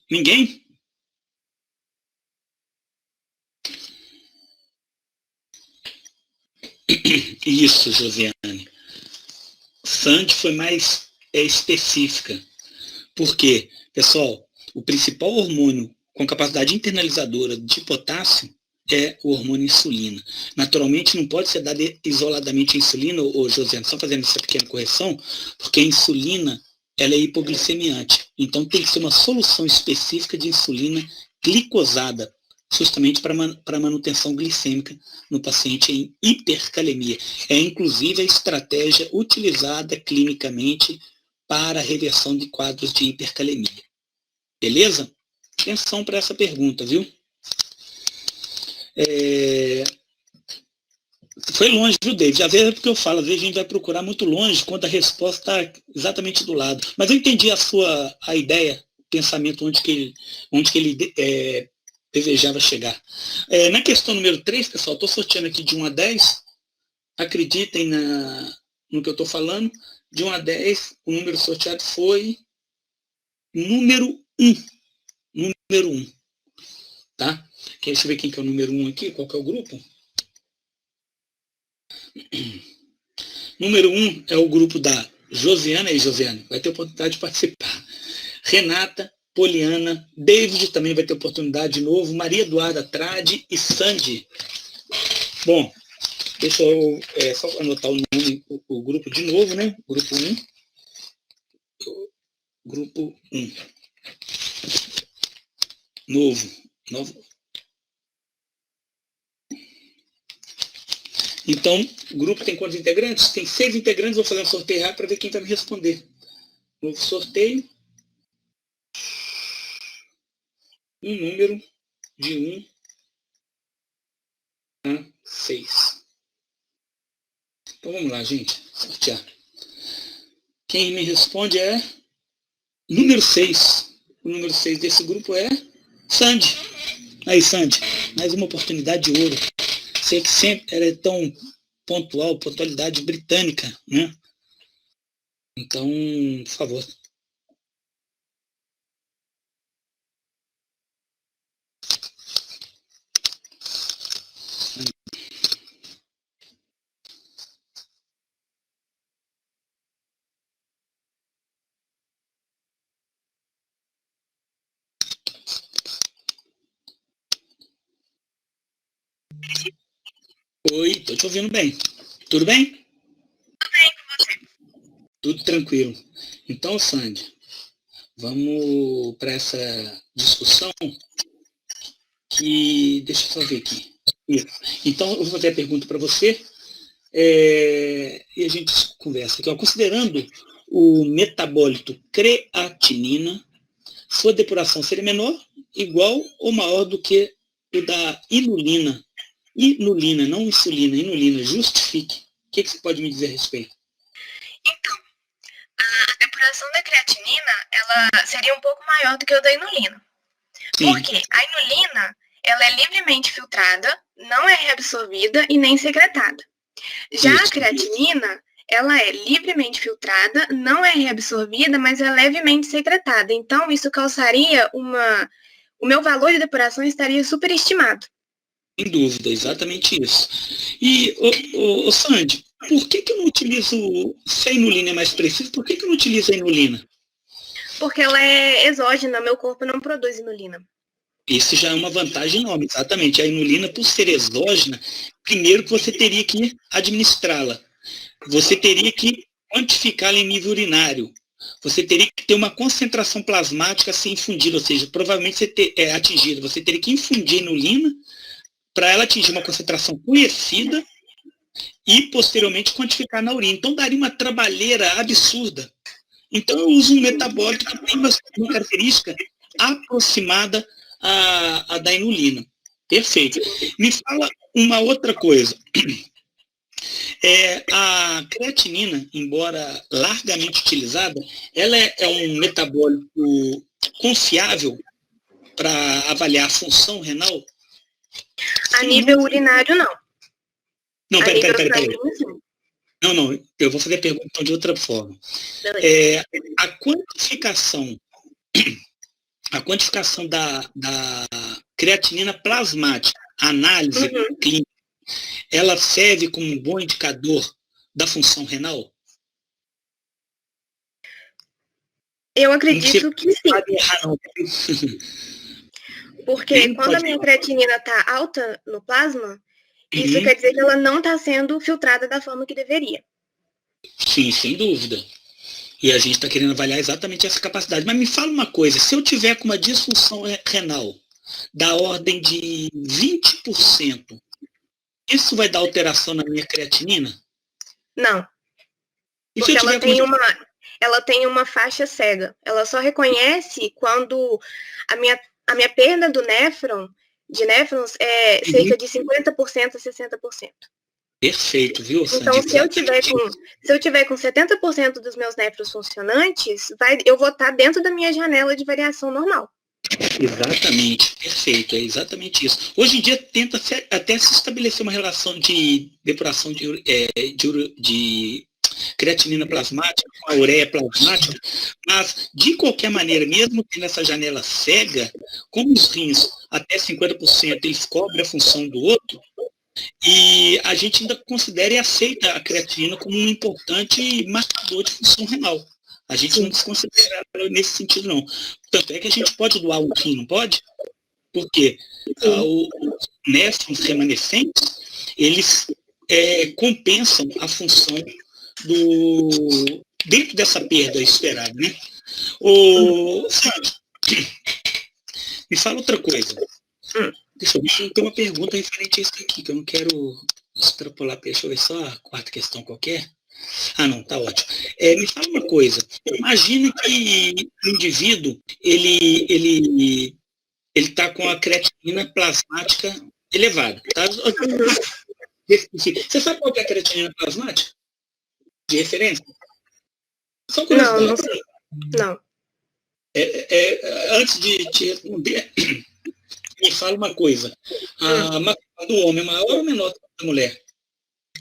Ninguém? Isso, Josiane. Sandy foi mais específica. Por quê? Pessoal, o principal hormônio com capacidade internalizadora de potássio é o hormônio insulina. Naturalmente, não pode ser dado isoladamente a insulina, Josiane, só fazendo essa pequena correção, porque a insulina ela é hipoglicemiante. Então, tem que ser uma solução específica de insulina glicosada, justamente para manutenção glicêmica no paciente em hipercalemia. É, inclusive, a estratégia utilizada clinicamente para a reversão de quadros de hipercalemia. Beleza? Atenção para essa pergunta, viu? Foi longe, viu, David? Já vê porque eu falo, às vezes a gente vai procurar muito longe quando a resposta está exatamente do lado. Mas eu entendi a ideia, o pensamento onde que ele desejava chegar. Na questão número 3, pessoal, estou sorteando aqui de 1 a 10. Acreditem no que eu estou falando. De 1 a 10, o número sorteado foi número 1. Número 1. Tá? Deixa eu ver quem que é o número 1 aqui, qual que é o grupo. Número 1 é o grupo da Josiana, e Josiane vai ter oportunidade de participar. Renata, Poliana, David também vai ter oportunidade de novo, Maria Eduarda Trade e Sandy. Bom, deixa eu só anotar o nome, o grupo de novo, né? Grupo 1. Grupo 1. Novo. Então, o grupo tem quantos integrantes? Tem 6 integrantes, vou fazer um sorteio rápido para ver quem vai me responder. Novo sorteio. Um número de 1 a 6. Então vamos lá, gente. Sortear. Quem me responde é número 6. O número 6 desse grupo é Sandy. Aí, Sandy, mais uma oportunidade de ouro. Sei que sempre era tão pontual, pontualidade britânica, né? Então, por favor. Oi, tô te ouvindo bem. Tudo bem? Tudo bem com você. Tudo tranquilo. Então, Sandy, vamos para essa discussão que... Deixa eu só ver aqui. Isso. Então, eu vou fazer a pergunta para você e a gente conversa aqui. Ó, considerando o metabólito creatinina, sua depuração seria menor, igual ou maior do que o da inulina? Inulina, não insulina, inulina. Justifique. O que você pode me dizer a respeito? Então, a depuração da creatinina, ela seria um pouco maior do que o da inulina. Sim. Porque a inulina, ela é livremente filtrada, não é reabsorvida e nem secretada. Já Isso. a creatinina, ela é livremente filtrada, não é reabsorvida, mas é levemente secretada. Então, isso causaria o meu valor de depuração estaria superestimado. Sem dúvida, exatamente isso. E, Sandy, por que eu não utilizo, se a inulina é mais preciso, por que eu não utilizo a inulina? Porque ela é exógena, meu corpo não produz inulina. Isso já é uma vantagem enorme, exatamente. A inulina, por ser exógena, primeiro que você teria que administrá-la. Você teria que quantificá-la em nível urinário. Você teria que ter uma concentração plasmática a ser infundida, ou seja, provavelmente atingida. Você teria que infundir a inulina para ela atingir uma concentração conhecida e, posteriormente, quantificar na urina. Então, daria uma trabalheira absurda. Então, eu uso um metabólito que tem uma característica aproximada à da inulina. Perfeito. Me fala uma outra coisa. A creatinina, embora largamente utilizada, ela é um metabólito confiável para avaliar a função renal? A nível urinário, não. Não, A peraí. nível sanguíneo, sim. Não, eu vou fazer a pergunta então de outra forma. A quantificação da creatinina plasmática, análise clínica, ela serve como um bom indicador da função renal? Eu acredito que sim. Pode errar, não. Porque quando a minha creatinina está alta no plasma, isso quer dizer que ela não está sendo filtrada da forma que deveria. Sim, sem dúvida. E a gente está querendo avaliar exatamente essa capacidade. Mas me fala uma coisa, se eu tiver com uma disfunção renal da ordem de 20%, isso vai dar alteração na minha creatinina? Não. Porque ela tem uma faixa cega. Ela só reconhece quando a minha perda de néfrons é cerca de 50% a 60%. Perfeito, viu, Sandy? Então, se eu tiver com 70% dos meus néfrons funcionantes, eu vou estar dentro da minha janela de variação normal. Exatamente, perfeito, é exatamente isso. Hoje em dia tenta até se estabelecer uma relação de depuração de creatinina plasmática com a ureia plasmática, mas de qualquer maneira, mesmo tendo essa janela cega, como os rins até 50% eles cobrem a função do outro, e a gente ainda considera e aceita a creatinina como um importante marcador de função renal. A gente não desconsidera ela nesse sentido, não. Tanto é que a gente pode doar um rim, não pode? Porque os néfrons remanescentes, eles compensam a função dentro dessa perda esperada, né? Sandy, me fala outra coisa. Deixa eu ver, tem uma pergunta referente a isso aqui, que eu não quero extrapolar. Deixa eu ver só a quarta questão qualquer. Ah, não, tá ótimo. Me fala uma coisa. Imagina que o indivíduo, ele está com a creatinina plasmática elevada. Tá? Você sabe qual que é a creatinina plasmática? De referência? Só curiosidade. Não sei. Não. Antes de te responder, me fala uma coisa. A do homem é maior ou menor que a da mulher?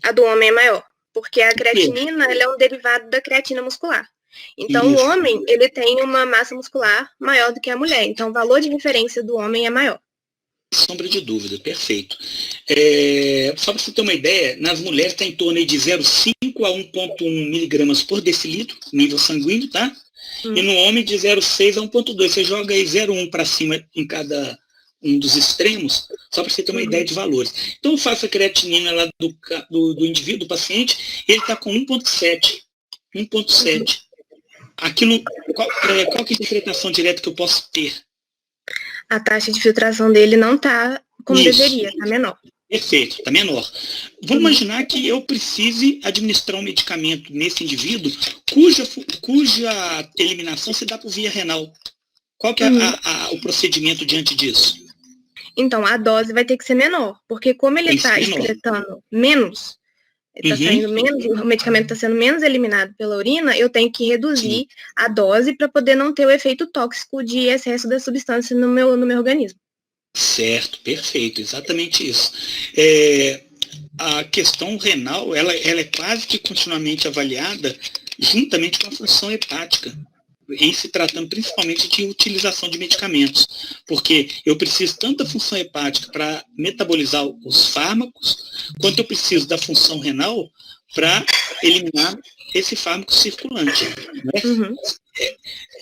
A do homem é maior, porque a creatinina ela é um derivado da creatina muscular. Então, o homem ele tem uma massa muscular maior do que a mulher. Então, o valor de referência do homem é maior. Sombra de dúvida, perfeito. Só para você ter uma ideia, nas mulheres está em torno de 0,5 a 1,1 miligramas por decilitro, nível sanguíneo, tá? E no homem de 0,6 a 1,2. Você joga aí 0,1 para cima em cada um dos extremos, só para você ter uma ideia de valores. Então eu faço a creatinina lá do indivíduo, do paciente, ele está com 1,7. 1,7. Aquilo, qual que é a interpretação direta que eu posso ter? A taxa de filtração dele não está como deveria, está menor. Perfeito, está menor. Vamos imaginar que eu precise administrar um medicamento nesse indivíduo cuja eliminação se dá por via renal. Qual que é o procedimento diante disso? Então, a dose vai ter que ser menor, porque como ele está excretando menos, está saindo menos, o medicamento está sendo menos eliminado pela urina, eu tenho que reduzir a dose para poder não ter o efeito tóxico de excesso da substância no meu organismo. Certo, perfeito, exatamente isso. A questão renal, ela é quase que continuamente avaliada juntamente com a função hepática, em se tratando principalmente de utilização de medicamentos, porque eu preciso tanto da função hepática para metabolizar os fármacos, quanto eu preciso da função renal para eliminar esse fármaco circulante. Né?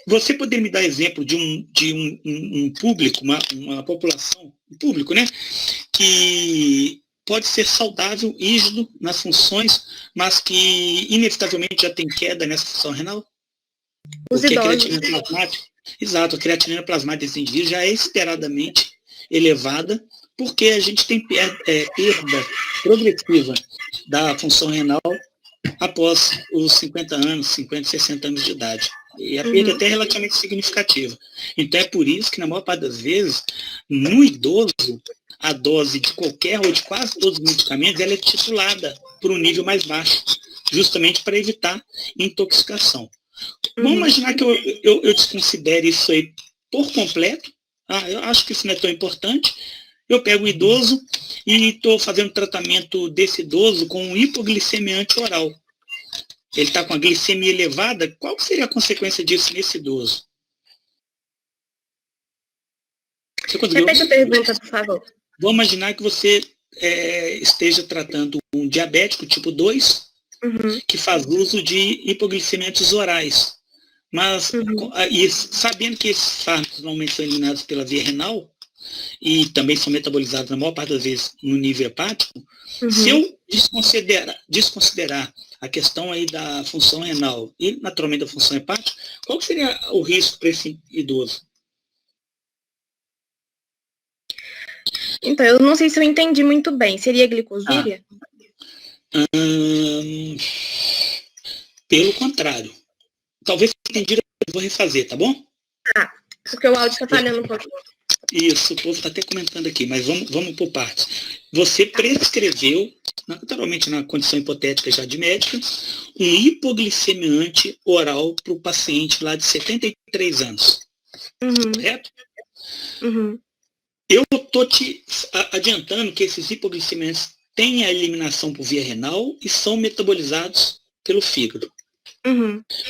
Você poderia me dar exemplo de um público, uma população, um público, né, que pode ser saudável, rígido nas funções, mas que inevitavelmente já tem queda nessa função renal? Os Porque idosos. a creatinina plasmática, exato, a creatinina plasmática desse indivíduo já é esperadamente elevada, porque a gente tem perda progressiva da função renal após os 50 anos, 50, 60 anos de idade. E a perda até é relativamente significativa. Então é por isso que, na maior parte das vezes, no idoso, a dose de qualquer ou de quase todos os medicamentos, ela é titulada por um nível mais baixo, justamente para evitar intoxicação. Vamos imaginar que eu desconsidere isso aí por completo. Eu acho que isso não é tão importante. Eu pego o idoso e estou fazendo tratamento desse idoso com hipoglicemia anti-oral. Ele está com a glicemia elevada. Qual seria a consequência disso nesse idoso? Repete a pergunta, por favor. Vamos imaginar que você esteja tratando um diabético tipo 2, que faz uso de hipoglicemiantes orais. Mas, e sabendo que esses fármacos normalmente são eliminados pela via renal, e também são metabolizados na maior parte das vezes no nível hepático, se eu desconsiderar a questão aí da função renal e naturalmente da função hepática, qual seria o risco para esse idoso? Então, eu não sei se eu entendi muito bem. Seria glicosúria? Pelo contrário. Talvez eu entendi, eu vou refazer, tá bom? Porque o áudio está falhando um pouquinho. Isso, o povo está até comentando aqui, mas vamos por partes. Você prescreveu, naturalmente na condição hipotética já de médica, um hipoglicemiante oral para o paciente lá de 73 anos. Correto? Eu estou te adiantando que esses hipoglicemiantes têm a eliminação por via renal e são metabolizados pelo fígado.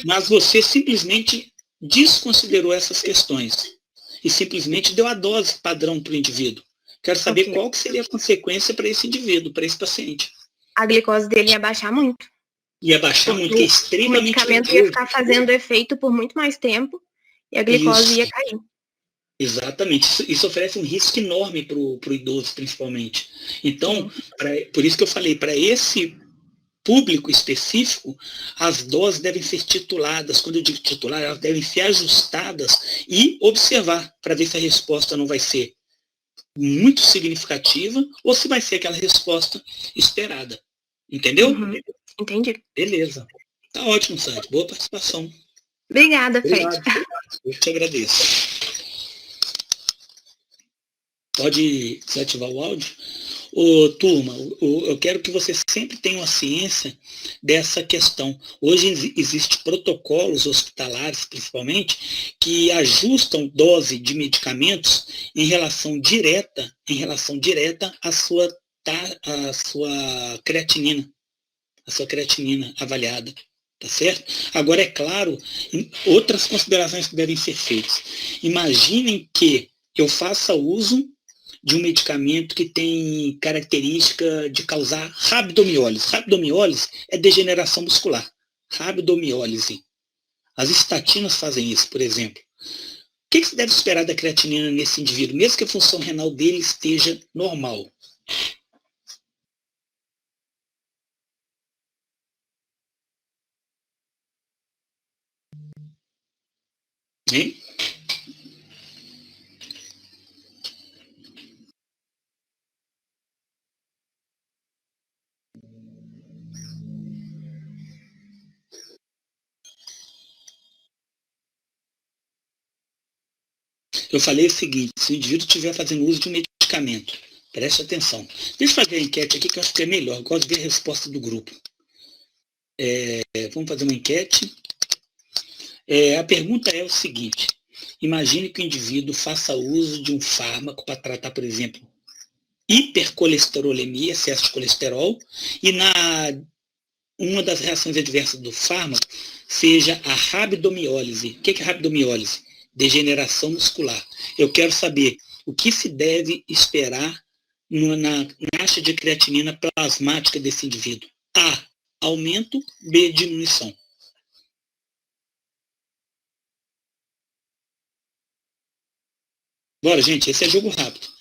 Mas você simplesmente desconsiderou essas questões e simplesmente deu a dose padrão para o indivíduo. Quero saber qual que seria a consequência para esse indivíduo, para esse paciente. A glicose dele ia baixar muito. Ia baixar muito, que é extremamente... O medicamento ia ficar fazendo efeito por muito mais tempo e a glicose ia cair. Exatamente. Isso oferece um risco enorme para o idoso, principalmente. Então, por isso que eu falei, para esse público específico, as doses devem ser tituladas. Quando eu digo titular, elas devem ser ajustadas e observar para ver se a resposta não vai ser muito significativa ou se vai ser aquela resposta esperada. Entendeu? Entendi. Beleza. Tá ótimo, Sandy. Boa participação. Obrigada, Fred. Eu te agradeço. Pode desativar o áudio? Turma, eu quero que vocês sempre tenham a ciência dessa questão. Hoje existem protocolos hospitalares, principalmente, que ajustam dose de medicamentos em relação direta à sua creatinina, avaliada. Tá certo? Agora, é claro, outras considerações que devem ser feitas. Imaginem que eu faça uso de um medicamento que tem característica de causar rabdomiólise. Rabdomiólise é degeneração muscular. Rabdomiólise. As estatinas fazem isso, por exemplo. O que se deve esperar da creatinina nesse indivíduo, mesmo que a função renal dele esteja normal? Hein? Eu falei o seguinte, se o indivíduo estiver fazendo uso de um medicamento, preste atenção. Deixa eu fazer a enquete aqui que eu acho que é melhor. Eu gosto de ver a resposta do grupo. Vamos fazer uma enquete. A pergunta é o seguinte. Imagine que o indivíduo faça uso de um fármaco para tratar, por exemplo, hipercolesterolemia, excesso de colesterol, e uma das reações adversas do fármaco seja a rabdomiólise. O que é rabdomiólise? Degeneração muscular. Eu quero saber o que se deve esperar na taxa de creatinina plasmática desse indivíduo. A, aumento. B, diminuição. Bora, gente, esse é jogo rápido.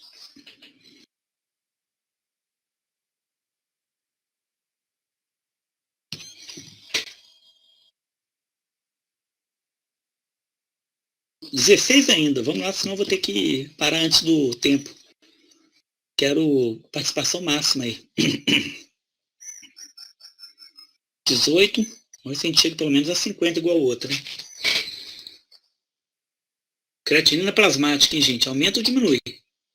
(16 ainda, vamos lá, senão eu vou ter que parar antes do tempo. Quero participação máxima aí. 18, vamos ver se a gente chega pelo menos a 50 igual a outra, né? Creatinina plasmática, hein, gente? Aumenta ou diminui?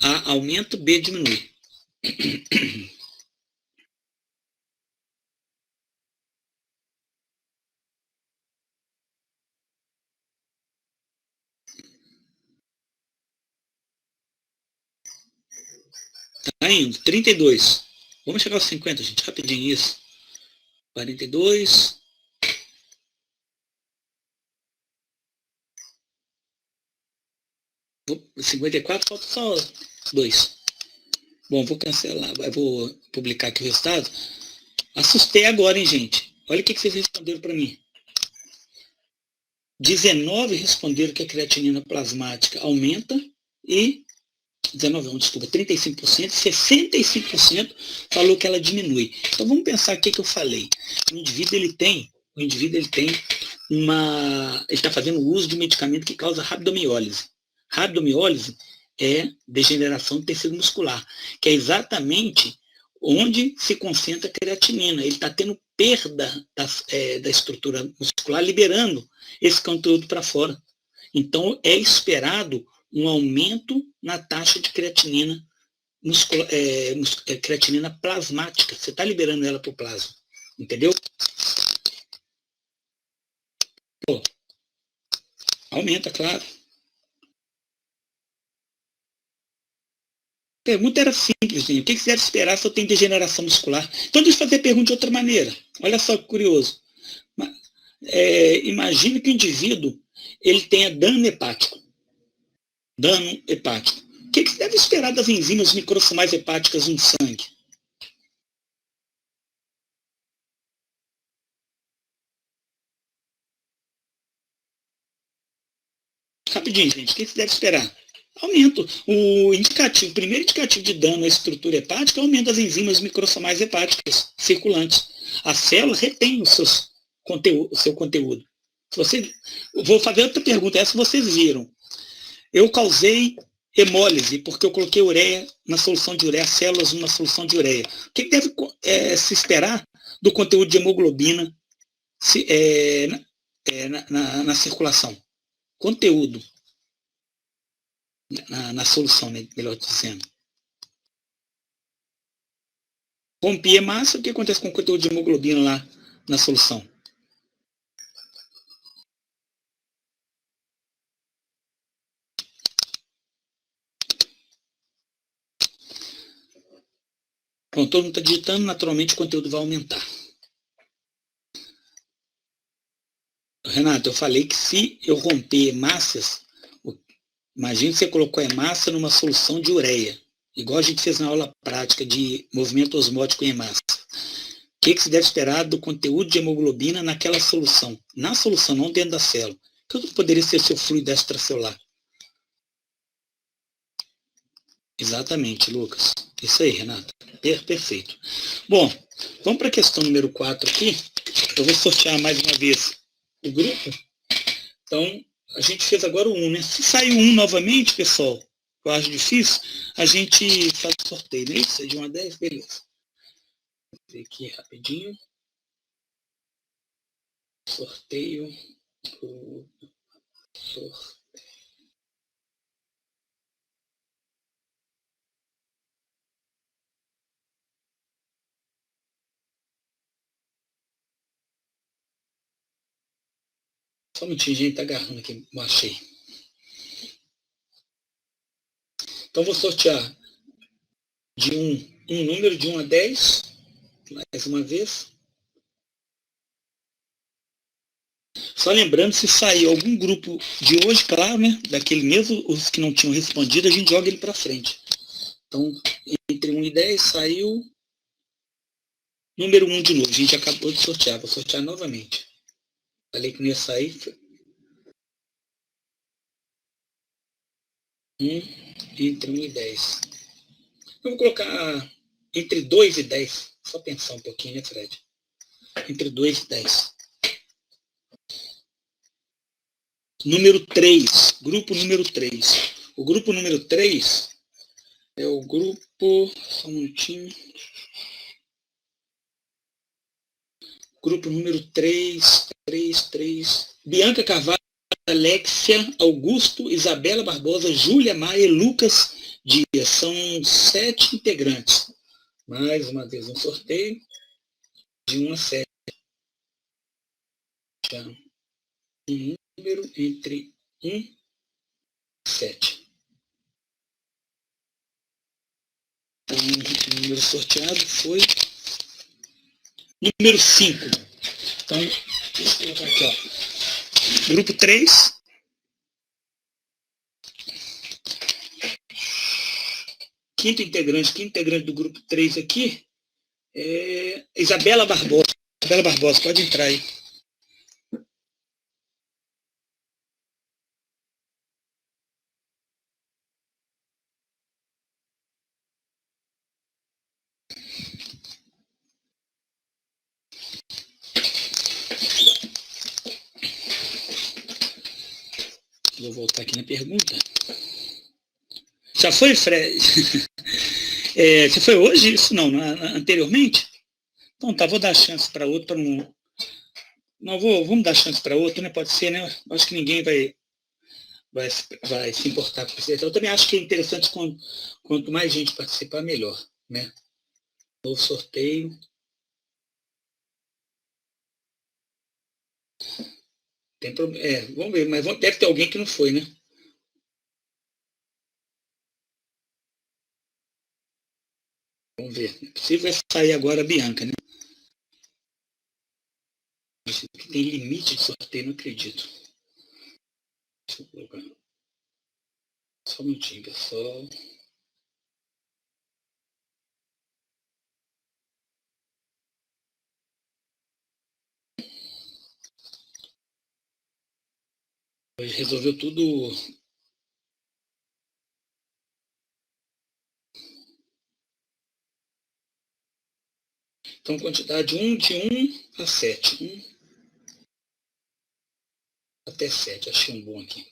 A aumenta, B diminui. Tá indo, 32. Vamos chegar aos 50, gente, rapidinho isso. 42. Vou, 54, falta só 2. Bom, vou cancelar, vou publicar aqui o resultado. Assustei agora, hein, gente? Olha o que vocês responderam para mim. 19 responderam que a creatinina plasmática aumenta e 19 não, desculpa, 35%, 65% falou que ela diminui. Então vamos pensar o que eu falei. O indivíduo ele está fazendo uso de um medicamento que causa rabdomiólise. Rabdomiólise é degeneração do tecido muscular, que é exatamente onde se concentra a creatinina. Ele está tendo perda da estrutura muscular, liberando esse conteúdo para fora. Então é esperado um aumento na taxa de creatinina, creatinina plasmática. Você está liberando ela para o plasma. Entendeu? Pô, aumenta, claro. A pergunta era simples, gente. O que você deve esperar se eu tenho degeneração muscular? Então, deixa eu fazer a pergunta de outra maneira. Olha só que curioso. Imagine que o indivíduo ele tenha dano hepático. Dano hepático. O que você deve esperar das enzimas microsomais hepáticas no sangue? Rapidinho, gente. O que você deve esperar? Aumento. O primeiro indicativo de dano à estrutura hepática é o aumento das enzimas microsomais hepáticas circulantes. A célula retém o seu conteúdo. Vou fazer outra pergunta, essa vocês viram. Eu causei hemólise porque eu coloquei ureia na solução de ureia, células numa solução de ureia. O que deve se esperar do conteúdo de hemoglobina na circulação? Conteúdo. Na solução, né, melhor dizendo. Rompi hemácia, o que acontece com o conteúdo de hemoglobina lá na solução? Bom, todo mundo está digitando, naturalmente o conteúdo vai aumentar. Renato, eu falei que se eu romper hemácias, imagine que você colocou a hemácia numa solução de ureia, igual a gente fez na aula prática de movimento osmótico em hemácia. O que se deve esperar do conteúdo de hemoglobina naquela solução? Na solução, não dentro da célula. O que poderia ser seu fluido extracelular? Exatamente, Lucas. Isso aí, Renato. Perfeito. Bom, vamos para a questão número 4 aqui. Eu vou sortear mais uma vez o grupo. Então, a gente fez agora o 1, né? Se sair o 1 novamente, pessoal, eu acho difícil, a gente faz o sorteio, não é isso? É de 1 a 10? Beleza. Vou ver aqui rapidinho. Sorteio. Só um minutinho, gente, tá agarrando aqui, eu achei. Então, vou sortear de um número de 1 a 10, mais uma vez. Só lembrando, se sair algum grupo de hoje, claro, né, daquele mesmo, os que não tinham respondido, a gente joga ele para frente. Então, entre 1 e 10, saiu número 1 de novo. A gente acabou de sortear, vou sortear novamente. Falei que não ia sair. 1, entre 1 e 10. Eu vou colocar entre 2 e 10. Só pensar um pouquinho, né, Fred? Entre 2 e 10. Número 3. Grupo número 3. O grupo número 3 é o grupo... Só um minutinho. Grupo número 3. Bianca Carvalho Alexia, Augusto, Isabela Barbosa, Júlia Maia e Lucas Dias. São 7 integrantes. Mais uma vez um sorteio de 1 a 7. Um número entre 1 e 7. O número sorteado foi número 5. Então, deixa eu colocar aqui, ó. Grupo 3. Quinto integrante do grupo 3 aqui é Isabela Barbosa. Isabela Barbosa, pode entrar aí. Vou voltar aqui na pergunta. Já foi, Fred? Você foi hoje? Isso não, anteriormente? Então tá, vou dar chance para outro, para não... Não, vamos dar chance para outro, né? Pode ser, né? Acho que ninguém vai se importar com isso. Eu também acho que é interessante quanto mais gente participar, melhor, né? Novo sorteio. Tem problema. Vamos ver, mas deve ter alguém que não foi, né? Vamos ver. É possível vai sair agora a Bianca, né? Tem limite de sorteio, não acredito. Deixa eu colocar. Só um minutinho, pessoal. Hoje resolveu tudo. Então, quantidade de 1 a 7. 1 até 7. Achei um bom aqui.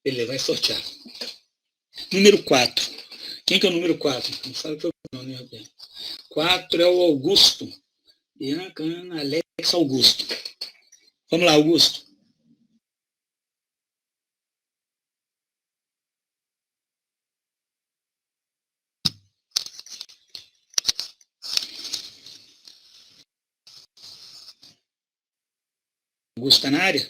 Beleza, vai sortear. Número 4. Quem que é o número 4? Não sabe o que eu não, né, Roberto? 4 é o Augusto. Bianca, Ana, Alex, Augusto. Vamos lá, Augusto. Augusto está na área?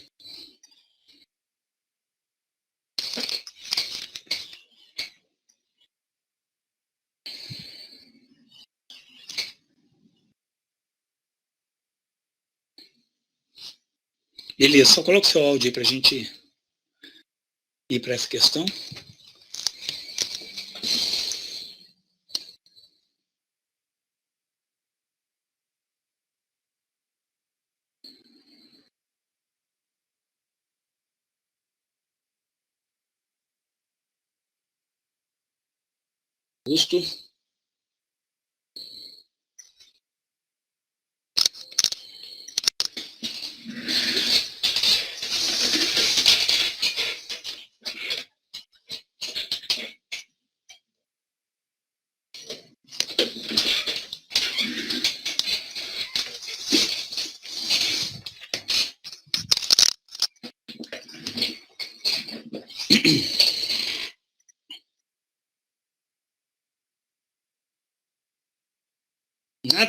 Beleza, só coloca o seu áudio aí para a gente ir para essa questão. Augusto.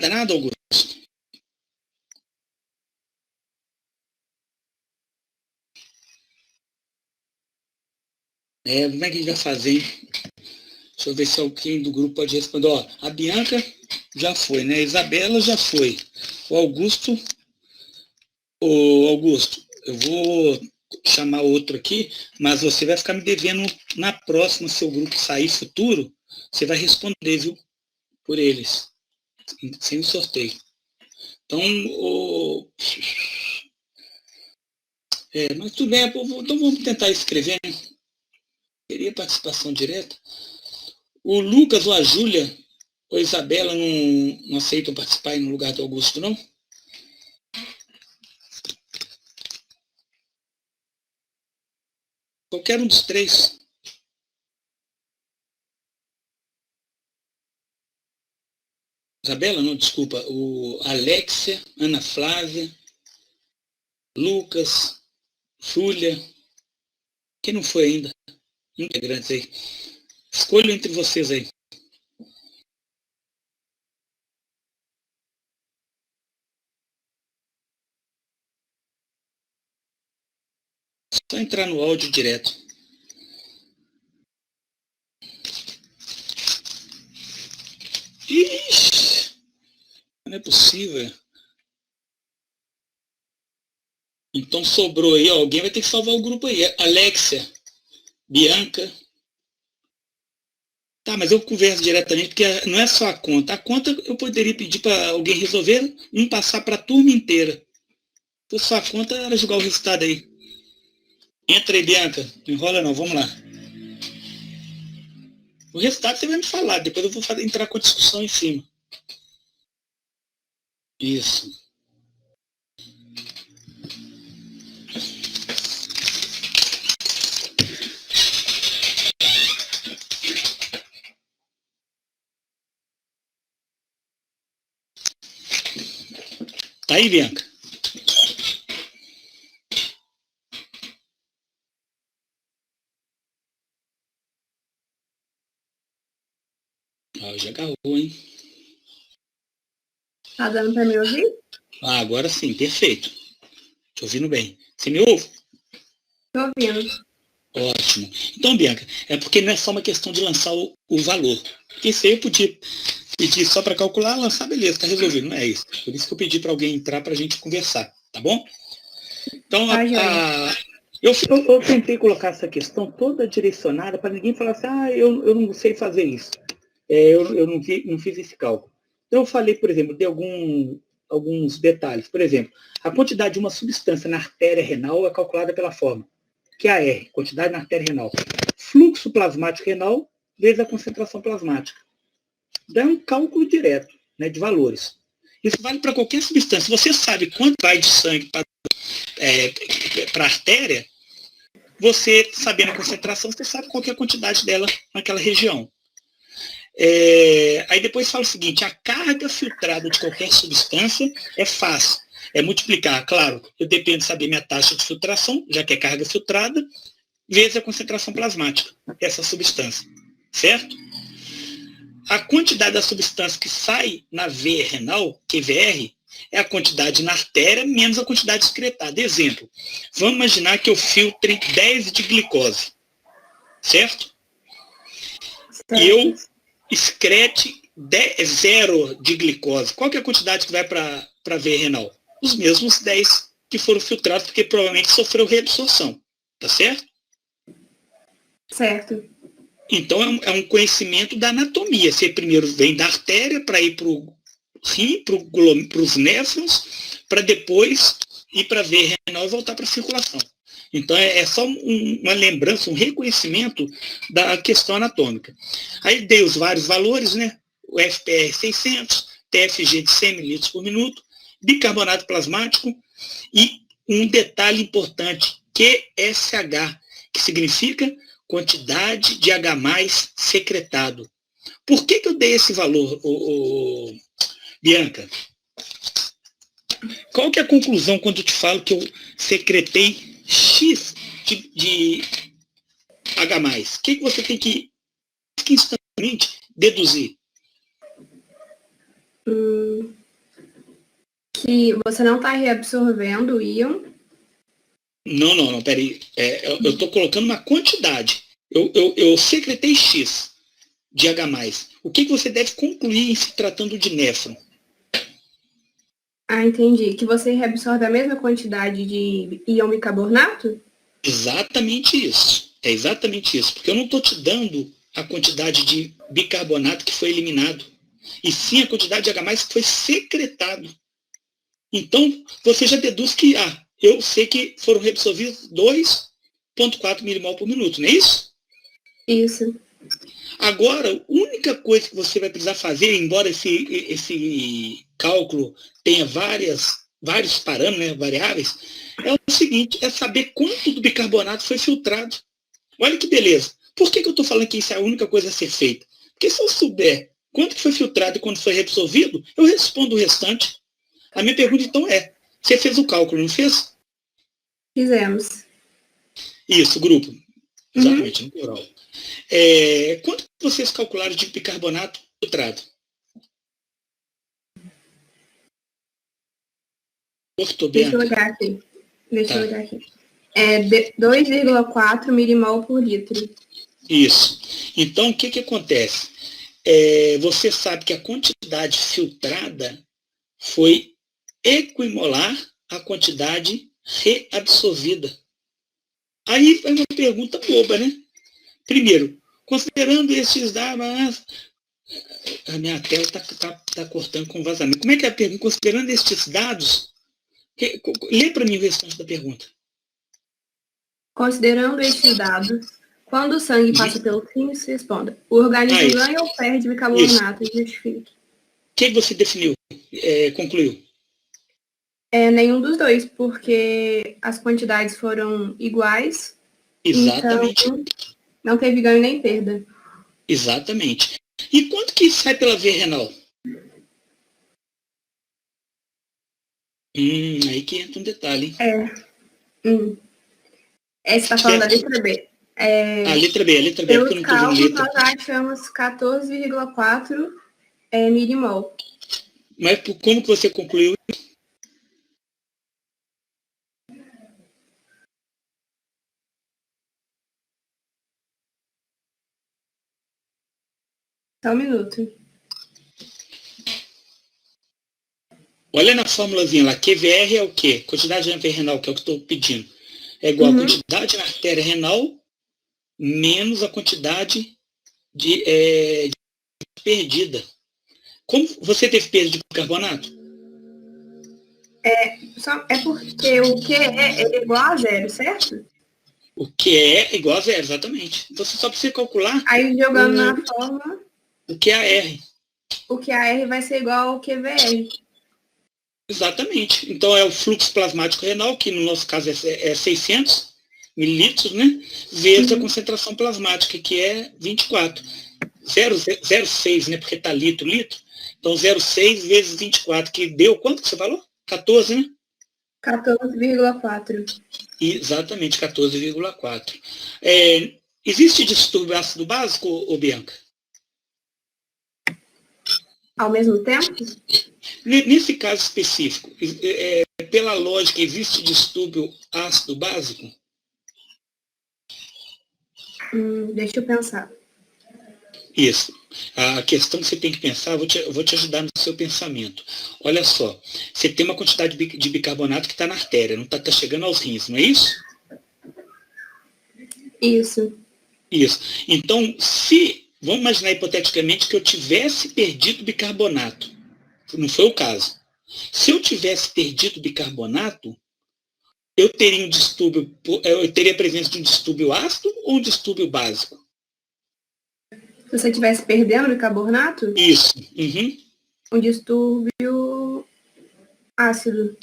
Nada, Augusto. Como é que a gente vai fazer, hein? Deixa eu ver se alguém do grupo pode responder. Ó, a Bianca já foi, né? A Isabela já foi. O Augusto, eu vou chamar outro aqui, mas você vai ficar me devendo na próxima, se o grupo sair futuro, você vai responder, viu? Por eles. Sem o sorteio. Então, mas tudo bem, então vamos tentar escrever, né? Queria participação direta. O Lucas ou a Júlia ou a Isabela não aceitam participar aí no lugar do Augusto, não? Qualquer um dos 3. Isabela, não, desculpa. O Alexia, Ana Flávia, Lucas, Júlia, Quem não foi ainda? Integrantes aí. Escolha entre vocês aí. Só entrar no áudio direto. Ixi! Não é possível. Então sobrou aí, ó, alguém vai ter que salvar o grupo aí. Alexia, Bianca. Tá, mas eu converso diretamente, porque não é só a conta. A conta eu poderia pedir para alguém resolver, passar para a turma inteira. Então só a conta era jogar o resultado aí. Entra aí, Bianca. Não enrola não, vamos lá. O resultado você vai me falar, depois eu vou entrar com a discussão em cima. Isso. Tá aí, Bianca? Ah, já agarrou, hein? Tá dando para me ouvir? Ah, agora sim, perfeito. Te ouvindo bem. Você me ouve? Tô ouvindo. Ótimo. Então, Bianca, é porque não é só uma questão de lançar o valor. Porque isso aí eu podia pedir só para calcular, lançar, beleza, tá resolvido. Não é isso. Por isso que eu pedi para alguém entrar para a gente conversar, tá bom? Então, eu tentei colocar essa questão toda direcionada para ninguém falar assim, eu não sei fazer isso. Eu não fiz esse cálculo. Então, eu falei, por exemplo, de alguns detalhes. Por exemplo, a quantidade de uma substância na artéria renal é calculada pela forma QAR, quantidade na artéria renal. Fluxo plasmático renal vezes a concentração plasmática. Dá um cálculo direto, né, de valores. Isso vale para qualquer substância. Você sabe quanto vai de sangue para a artéria, você, sabendo a concentração, você sabe qual é a quantidade dela naquela região. Aí depois fala o seguinte, a carga filtrada de qualquer substância é fácil. É multiplicar, claro, eu dependo de saber minha taxa de filtração, já que é carga filtrada, vezes a concentração plasmática dessa substância, certo? A quantidade da substância que sai na veia renal, QVR, é a quantidade na artéria menos a quantidade excretada. Exemplo, vamos imaginar que eu filtre 10 de glicose, certo? E eu excrete 0 de glicose. Qual que é a quantidade que vai para a veia renal? Os mesmos 10 que foram filtrados, porque provavelmente sofreu reabsorção. Tá certo? Certo. Então é um conhecimento da anatomia. Você primeiro vem da artéria para ir para o rim, para os néfrons, para depois ir para a veia renal e voltar para a circulação. Então é só uma lembrança, um reconhecimento da questão anatômica. Aí dei os vários valores, né? O FPR 600, TFG de 100 ml por minuto, bicarbonato plasmático e um detalhe importante, QSH, que significa quantidade de H+ secretado. Por que eu dei esse valor, Bianca? Qual que é a conclusão quando eu te falo que eu secretei X de H+? O que você tem que instantaneamente deduzir? Que você não está reabsorvendo o íon. Não, peraí. Eu estou colocando uma quantidade. Eu secretei X de H+. O que você deve concluir em se tratando de néfron? Entendi. Que você reabsorve a mesma quantidade de íon bicarbonato? Exatamente isso. É exatamente isso. Porque eu não estou te dando a quantidade de bicarbonato que foi eliminado, e sim a quantidade de H+ que foi secretado. Então, você já deduz que, eu sei que foram reabsorvidos 2,4 milimol por minuto, não é isso? Isso. Agora, a única coisa que você vai precisar fazer, embora esse cálculo tenha vários parâmetros, né, variáveis, é o seguinte, é saber quanto do bicarbonato foi filtrado. Olha que beleza. Por que eu estou falando que isso é a única coisa a ser feita? Porque se eu souber quanto que foi filtrado e quanto foi reabsorvido, eu respondo o restante. A minha pergunta, então, você fez o cálculo, não fez? Fizemos. Isso, grupo. Exatamente, no plural. Quanto vocês calcularam de bicarbonato filtrado? Deixa eu olhar aqui. É 2,4 milimol por litro. Isso. Então, o que acontece? Você sabe que a quantidade filtrada foi equimolar à quantidade reabsorvida. Aí vai uma pergunta boba, né? Primeiro, considerando esses dados... A minha tela está cortando com vazamento. Como é que é a pergunta? Considerando estes dados... Lê para mim o restante da pergunta. Considerando estes dados, quando o sangue passa pelos rins, responda. O organismo ganha ou perde bicarbonato? Justifique. O que você definiu? Concluiu? Nenhum dos dois, porque as quantidades foram iguais. Exatamente. Então, não teve ganho nem perda. Exatamente. E quanto que sai pela via renal? Aí que entra um detalhe, hein? Você está falando da letra B. A letra B, porque eu não estou vendo letra. Nós achamos 14,4 milimol. Mas como que você concluiu? Só um minuto. Olha na formulazinha lá, QVR é o quê? Quantidade de via renal, que é o que eu estou pedindo. É igual a quantidade na artéria renal menos a quantidade de perdida. Como você teve perda de bicarbonato? Porque o QE é igual a zero, certo? O QE é igual a zero, exatamente. Então você só precisa calcular... Aí jogando na fórmula... O QAR. O QAR vai ser igual ao QVR. Exatamente. Então é o fluxo plasmático renal, que no nosso caso é 600 mililitros, né? Vezes a concentração plasmática, que é 24. 0,6, né? Porque está litro. Então 0,6 vezes 24, que deu quanto que você falou? 14, né? 14,4. Exatamente, 14,4. Existe distúrbio ácido básico, ô Bianca? Ao mesmo tempo? Nesse caso específico, pela lógica, existe distúrbio ácido básico? Deixa eu pensar. Isso. A questão que você tem que pensar, eu vou te ajudar no seu pensamento. Olha só, você tem uma quantidade de bicarbonato que está na artéria, não está chegando aos rins, não é isso? Isso. Então, vamos imaginar hipoteticamente que eu tivesse perdido bicarbonato. Não foi o caso. Se eu tivesse perdido bicarbonato, eu teria a presença de um distúrbio ácido ou um distúrbio básico? Se você estivesse perdendo bicarbonato? Isso. Um distúrbio ácido.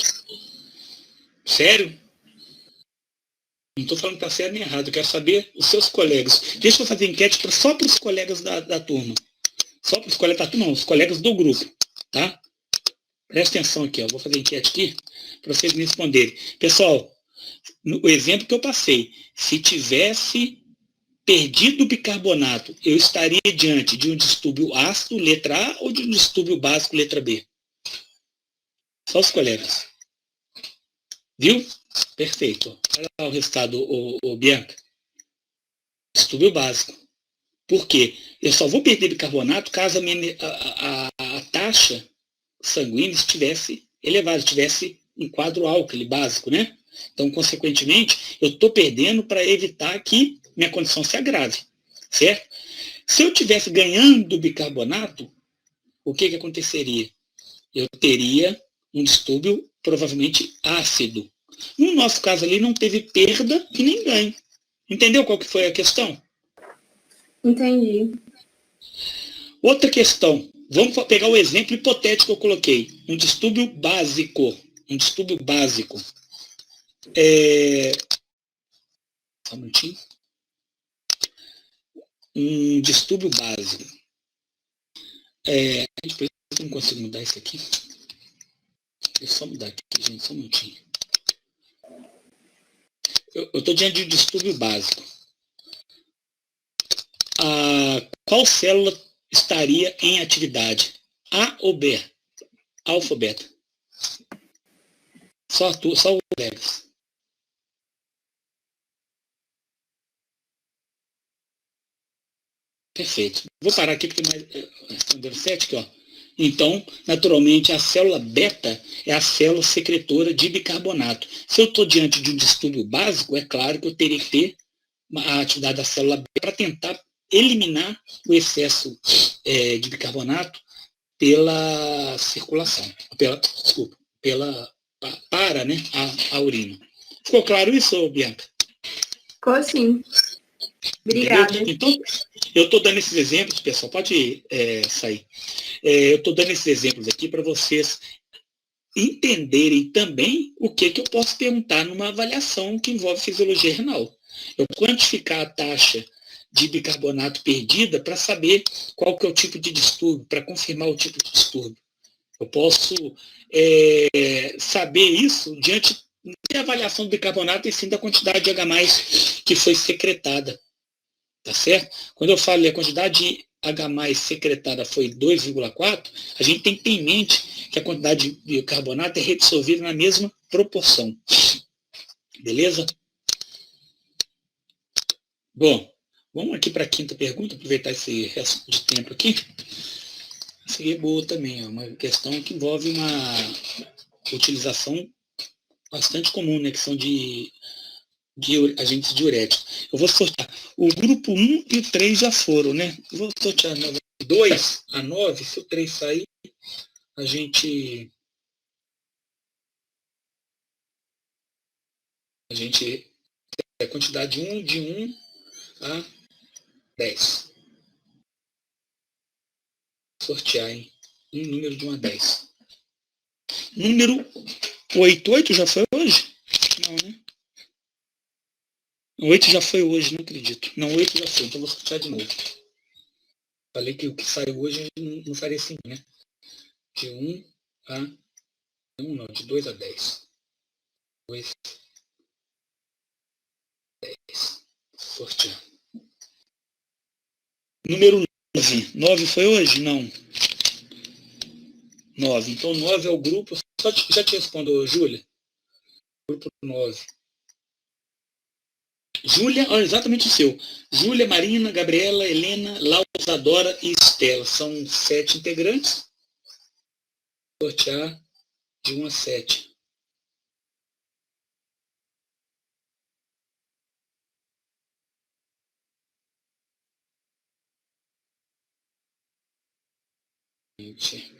Sério? Não estou falando que está certo nem errado, eu quero saber os seus colegas. Deixa eu fazer enquete só para os colegas da turma. Só para os colegas da turma, não, os colegas do grupo, tá? Presta atenção aqui, ó. Vou fazer enquete aqui para vocês me responderem. Pessoal, o exemplo que eu passei, se tivesse perdido o bicarbonato, eu estaria diante de um distúrbio ácido, letra A, ou de um distúrbio básico, letra B? Só os colegas. Viu? Perfeito. Olha lá o resultado, o Bianca. Distúrbio básico. Por quê? Eu só vou perder bicarbonato caso a taxa sanguínea estivesse elevada, estivesse em quadro álcali básico, né? Então, consequentemente, eu estou perdendo para evitar que minha condição se agrave, certo? Se eu estivesse ganhando bicarbonato, o que aconteceria? Eu teria um distúrbio provavelmente ácido. No nosso caso ali, não teve perda e nem ganho. Entendeu qual que foi a questão? Entendi. Outra questão. Vamos pegar o exemplo hipotético que eu coloquei. Um distúrbio básico. Só um minutinho. Um distúrbio básico. Depois eu não consigo mudar isso aqui. Deixa eu só mudar aqui, gente. Só um minutinho. Eu estou diante de um distúrbio básico. qual célula estaria em atividade? A ou B? Alfa ou beta? Só o colegas. Perfeito. Vou parar aqui porque mais respondendo 7 aqui, ó. Então, naturalmente, a célula beta é a célula secretora de bicarbonato. Se eu estou diante de um distúrbio básico, é claro que eu teria que ter a atividade da célula beta para tentar eliminar o excesso de bicarbonato pela circulação, para né, a urina. Ficou claro isso, Bianca? Ficou sim. Obrigada. Entendeu? Então, eu estou dando esses exemplos, pessoal, pode sair. Eu estou dando esses exemplos aqui para vocês entenderem também o que eu posso perguntar numa avaliação que envolve fisiologia renal. Eu quantificar a taxa de bicarbonato perdida para saber qual que é o tipo de distúrbio, para confirmar o tipo de distúrbio. Eu posso saber isso diante da avaliação do bicarbonato e sim da quantidade de H+, que foi secretada. Tá certo? Quando eu falo a quantidade de H+ secretada foi 2,4, a gente tem que ter em mente que a quantidade de bicarbonato é reabsorvida na mesma proporção. Beleza? Bom, vamos aqui para a quinta pergunta, aproveitar esse resto de tempo aqui. Essa aqui é boa também, é uma questão que envolve uma utilização bastante comum, né, que são de agentes diuréticos. Eu vou sortear. O grupo 1 e o 3 já foram, né? Eu vou sortear 2 a 9, se o 3 sair, a gente a quantidade de 1 a 10. Sortear, hein? Um número de 1 a 10. Número 8. 8 já foi hoje? Não, né? 8 já foi hoje, não acredito. Não, 8 já foi, então vou sortear de novo. Falei que o que saiu hoje não faria assim, né? De 1 a... Não, não, de 2 a 10. 2 a 10. Sortear. Número 9. 9 foi hoje? Não. 9. Então 9 é o grupo. Já te respondo, Júlia. Grupo 9. Júlia, olha, exatamente o seu. Júlia, Marina, Gabriela, Helena, Laura, Isadora e Estela. São 7 integrantes. Sortear de 1 a 7.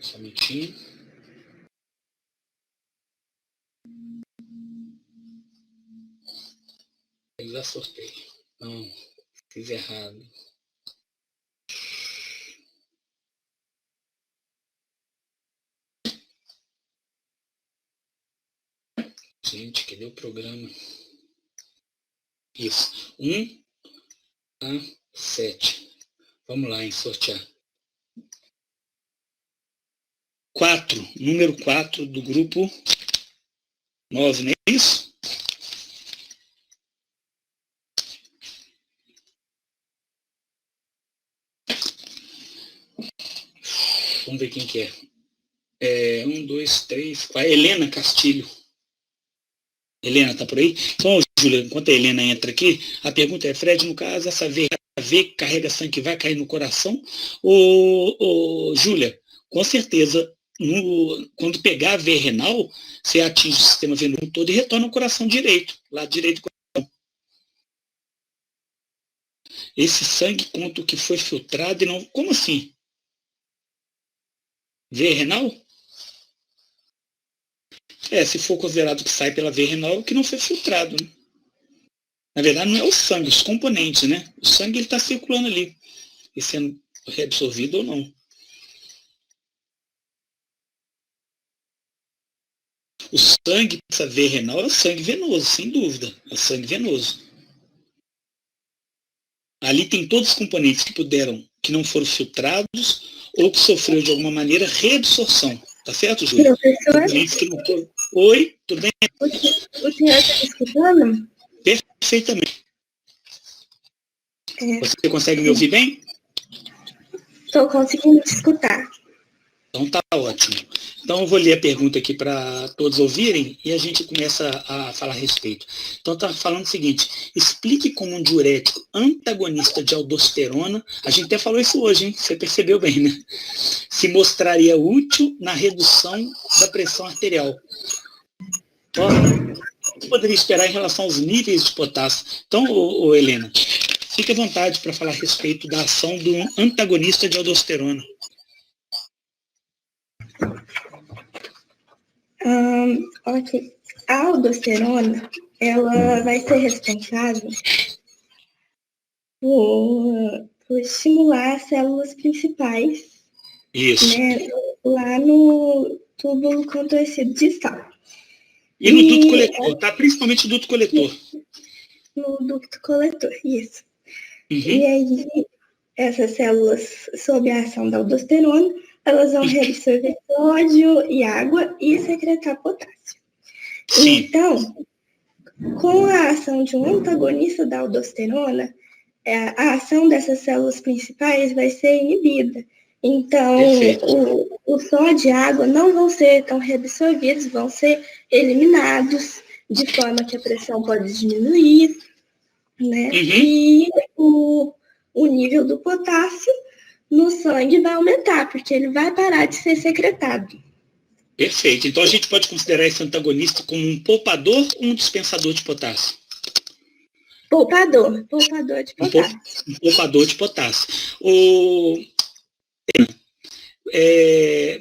Só um minutinho. Eu já sorteio. Não, fiz errado. Gente, cadê o programa? Isso. 1 a 7. Vamos lá, em sortear. 4. Número 4 do grupo 9, não é isso? Vamos ver quem que é. 1, 2, 3, 4. Helena Castilho. Helena, tá por aí? Então, Júlia, enquanto a Helena entra aqui, a pergunta é, Fred, no caso, essa veia que carrega sangue que vai cair no coração? Ou Júlia, com certeza, quando pegar a veia renal, você atinge o sistema venoso todo e retorna ao coração direito, lado direito do coração. Esse sangue conta o que foi filtrado e não... Como assim? Veia renal? Se for considerado que sai pela veia renal, o que não foi filtrado, né? Na verdade, não é o sangue, os componentes, né? O sangue está circulando ali, e sendo reabsorvido ou não. O sangue dessa veia renal é o sangue venoso, sem dúvida. É o sangue venoso. Ali tem todos os componentes que não foram filtrados ou que sofreu de alguma maneira reabsorção. Tá certo, Júlia? Professor? Oi, tudo bem? O senhor está me escutando? Perfeitamente. Você consegue me ouvir bem? Estou conseguindo te escutar. Então tá ótimo. Então eu vou ler a pergunta aqui para todos ouvirem e a gente começa a falar a respeito. Então tá falando o seguinte: explique como um diurético antagonista de aldosterona, a gente até falou isso hoje, hein? Você percebeu bem, né? Se mostraria útil na redução da pressão arterial. Ó, o que poderia esperar em relação aos níveis de potássio? Então, Helena, fique à vontade para falar a respeito da ação do antagonista de aldosterona. Ok. A aldosterona, ela vai ser responsável por estimular as células principais. Isso. Né, lá no túbulo contorcido distal. E no duto coletor, tá? Principalmente no duto coletor. No ducto coletor, isso. Uhum. E aí, essas células, sob a ação da aldosterona, elas vão reabsorver sódio e água e secretar potássio. Sim. Então, com a ação de um antagonista da aldosterona, a ação dessas células principais vai ser inibida. Então, o sódio e a água não vão ser tão reabsorvidos, vão ser eliminados, de forma que a pressão pode diminuir, né? Uhum. E o nível do potássio no sangue vai aumentar, porque ele vai parar de ser secretado. Perfeito. Então a gente pode considerar esse antagonista como um poupador ou um dispensador de potássio? Poupador de potássio. Um poupador de potássio.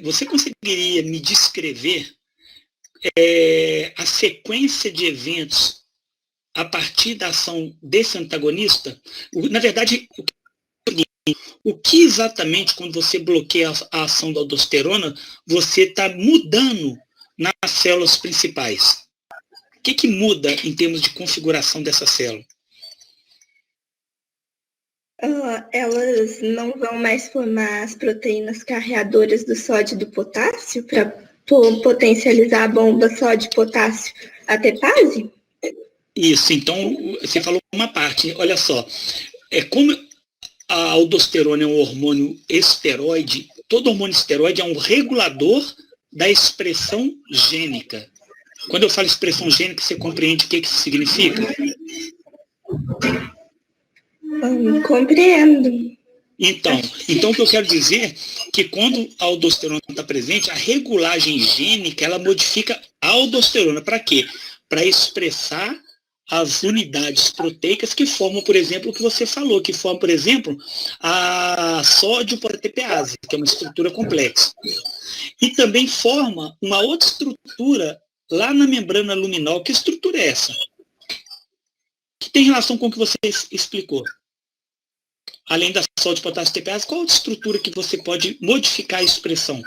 Você conseguiria me descrever a sequência de eventos a partir da ação desse antagonista? Na verdade, o que exatamente, quando você bloqueia a ação da aldosterona, você está mudando nas células principais? O que muda em termos de configuração dessa célula? Elas não vão mais formar as proteínas carreadoras do sódio e do potássio para potencializar a bomba sódio-potássio ATPase? Isso, então você falou uma parte, olha só, como a aldosterona é um hormônio esteroide, todo hormônio esteroide é um regulador da expressão gênica. Quando eu falo expressão gênica, você compreende o que isso significa? Compreendo. Então o que eu quero dizer é que quando a aldosterona está presente, a regulagem gênica, ela modifica a aldosterona. Para quê? Para expressar as unidades proteicas que formam, por exemplo, o que você falou, que formam, por exemplo, a sódio-ATPase, que é uma estrutura complexa. E também forma uma outra estrutura lá na membrana luminal. Que estrutura é essa? Que tem relação com o que você explicou. Além da sódio-potássio ATPase, qual outra estrutura que você pode modificar a expressão?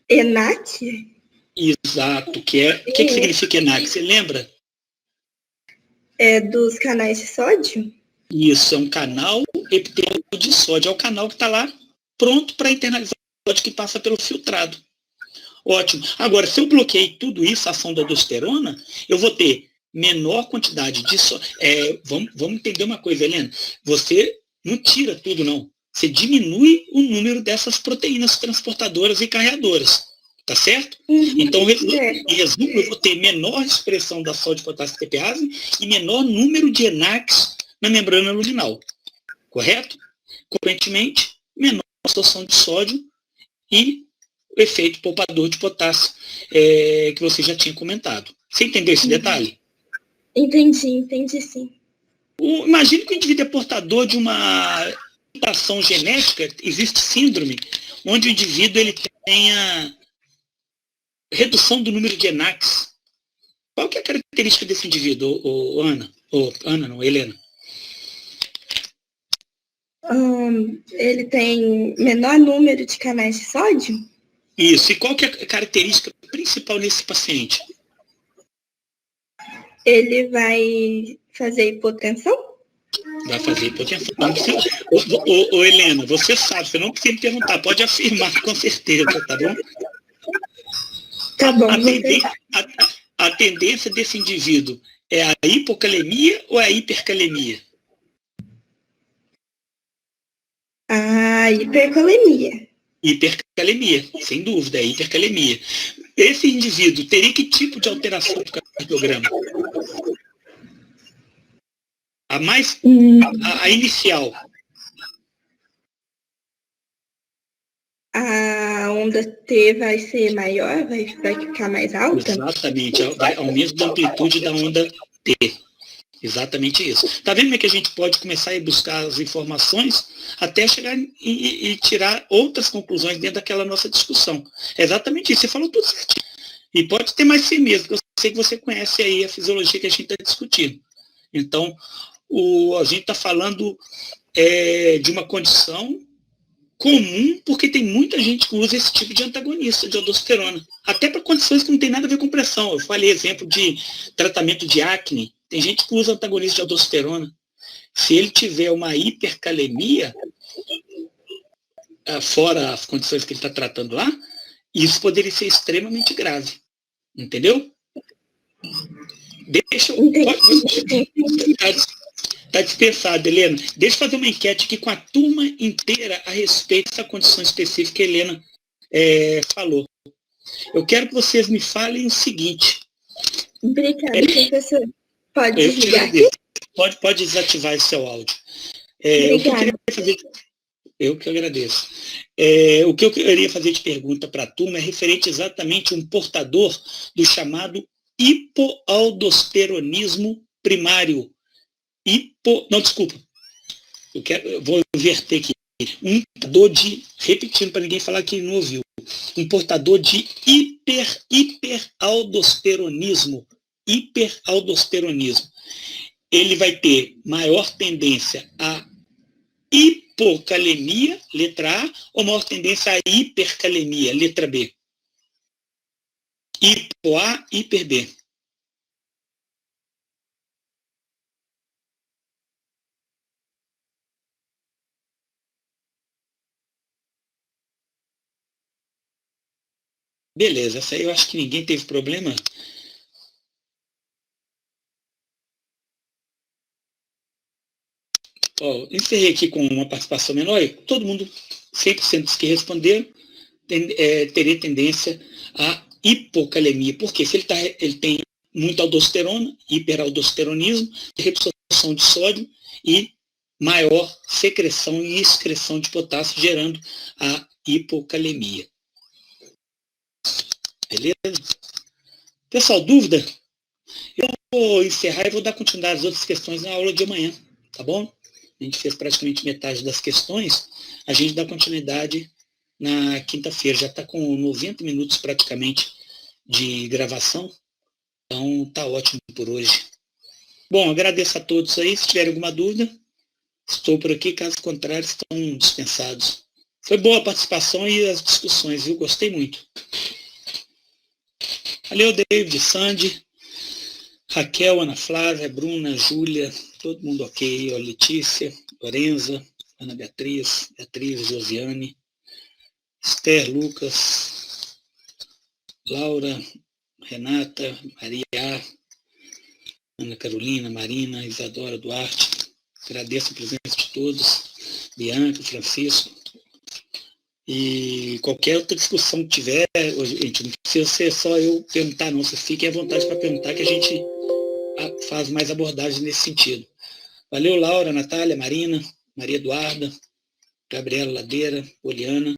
ENaC? Exato. O que significa ENaC? Você lembra? É dos canais de sódio? Isso, é um canal epitelial de sódio. É o canal que está lá pronto para internalizar o sódio que passa pelo filtrado. Ótimo. Agora, se eu bloqueei tudo isso, a ação da aldosterona, eu vou ter menor quantidade de sódio. Vamos entender uma coisa, Helena. Você não tira tudo, não. Você diminui o número dessas proteínas transportadoras e carreadoras. Tá certo? Então, em resumo, eu vou ter menor expressão da sódio-potássio ATPase e menor número de ENaCs na membrana luminal. Correto? Consequentemente, menor absorção de sódio e o efeito poupador de potássio que você já tinha comentado. Você entendeu esse detalhe? Entendi sim. Imagine que o indivíduo é portador de uma mutação genética, existe síndrome, onde o indivíduo ele tenha redução do número de ENaCs. Qual que é a característica desse indivíduo, Ana? Ana, não, Helena. Ele tem menor número de canais de sódio? Isso. E qual que é a característica principal nesse paciente? Ele vai fazer hipotensão? Vai fazer hipotensão. Helena, você sabe, você não precisa me perguntar, pode afirmar com certeza, tá bom? Tá bom. A tendência desse indivíduo É a hipocalemia ou é a hipercalemia? A hipercalemia. Hipercalemia, sem dúvida, é hipercalemia. Esse indivíduo teria que tipo de alteração do cardiograma? A inicial. A onda T vai ser maior, vai ficar mais alta? Exatamente, aumento da amplitude da onda T. Exatamente isso. Está vendo como é que a gente pode começar a buscar as informações até chegar e tirar outras conclusões dentro daquela nossa discussão. É exatamente isso, você falou tudo certinho. E pode ter mais firmeza, porque eu sei que você conhece aí a fisiologia que a gente está discutindo. Então, a gente está falando de uma condição comum, porque tem muita gente que usa esse tipo de antagonista de aldosterona, até para condições que não tem nada a ver com pressão. Eu falei exemplo de tratamento de acne, tem gente que usa antagonista de aldosterona. Se ele tiver uma hipercalemia, fora as condições que ele está tratando lá, isso poderia ser extremamente grave. Entendeu? Deixa eu... Está dispensado, Helena. Deixa eu fazer uma enquete aqui com a turma inteira a respeito dessa condição específica que a Helena falou. Eu quero que vocês me falem o seguinte. Obrigada, professor. Pode desligar aqui? Pode desativar esse seu áudio. Eu que agradeço. O que eu queria fazer de pergunta para a turma é referente exatamente a um portador do chamado hipoaldosteronismo primário. Eu vou inverter aqui. Um portador repetindo para ninguém falar que não ouviu, um portador de hiperaldosteronismo. Ele vai ter maior tendência a hipocalemia, letra A, ou maior tendência a hipercalemia, letra B? Hipo A, hiper B. Beleza, essa aí eu acho que ninguém teve problema. Encerrei aqui com uma participação menor. Todo mundo, 100% dos que responderam, teria tendência a hipocalemia. Porque se ele tem muita aldosterona, hiperaldosteronismo, reabsorção de sódio e maior secreção e excreção de potássio, gerando a hipocalemia. Beleza? Pessoal, dúvida? Eu vou encerrar e vou dar continuidade às outras questões na aula de amanhã, tá bom? A gente fez praticamente metade das questões, a gente dá continuidade na quinta-feira. Já está com 90 minutos praticamente de gravação, então tá ótimo por hoje. Bom, agradeço a todos aí. Se tiverem alguma dúvida, estou por aqui, caso contrário, estão dispensados. Foi boa a participação e as discussões, viu? Gostei muito. Valeu, David, Sandy, Raquel, Ana Flávia, Bruna, Júlia, todo mundo ok, Letícia, Lorenza, Ana Beatriz, Josiane, Esther, Lucas, Laura, Renata, Maria, Ana Carolina, Marina, Isadora Duarte. Agradeço a presença de todos, Bianca, Francisco. E qualquer outra discussão que tiver, gente, não precisa ser só eu perguntar, não. Vocês fiquem à vontade para perguntar, que a gente faz mais abordagem nesse sentido. Valeu, Laura, Natália, Marina, Maria Eduarda, Gabriela Ladeira, Poliana.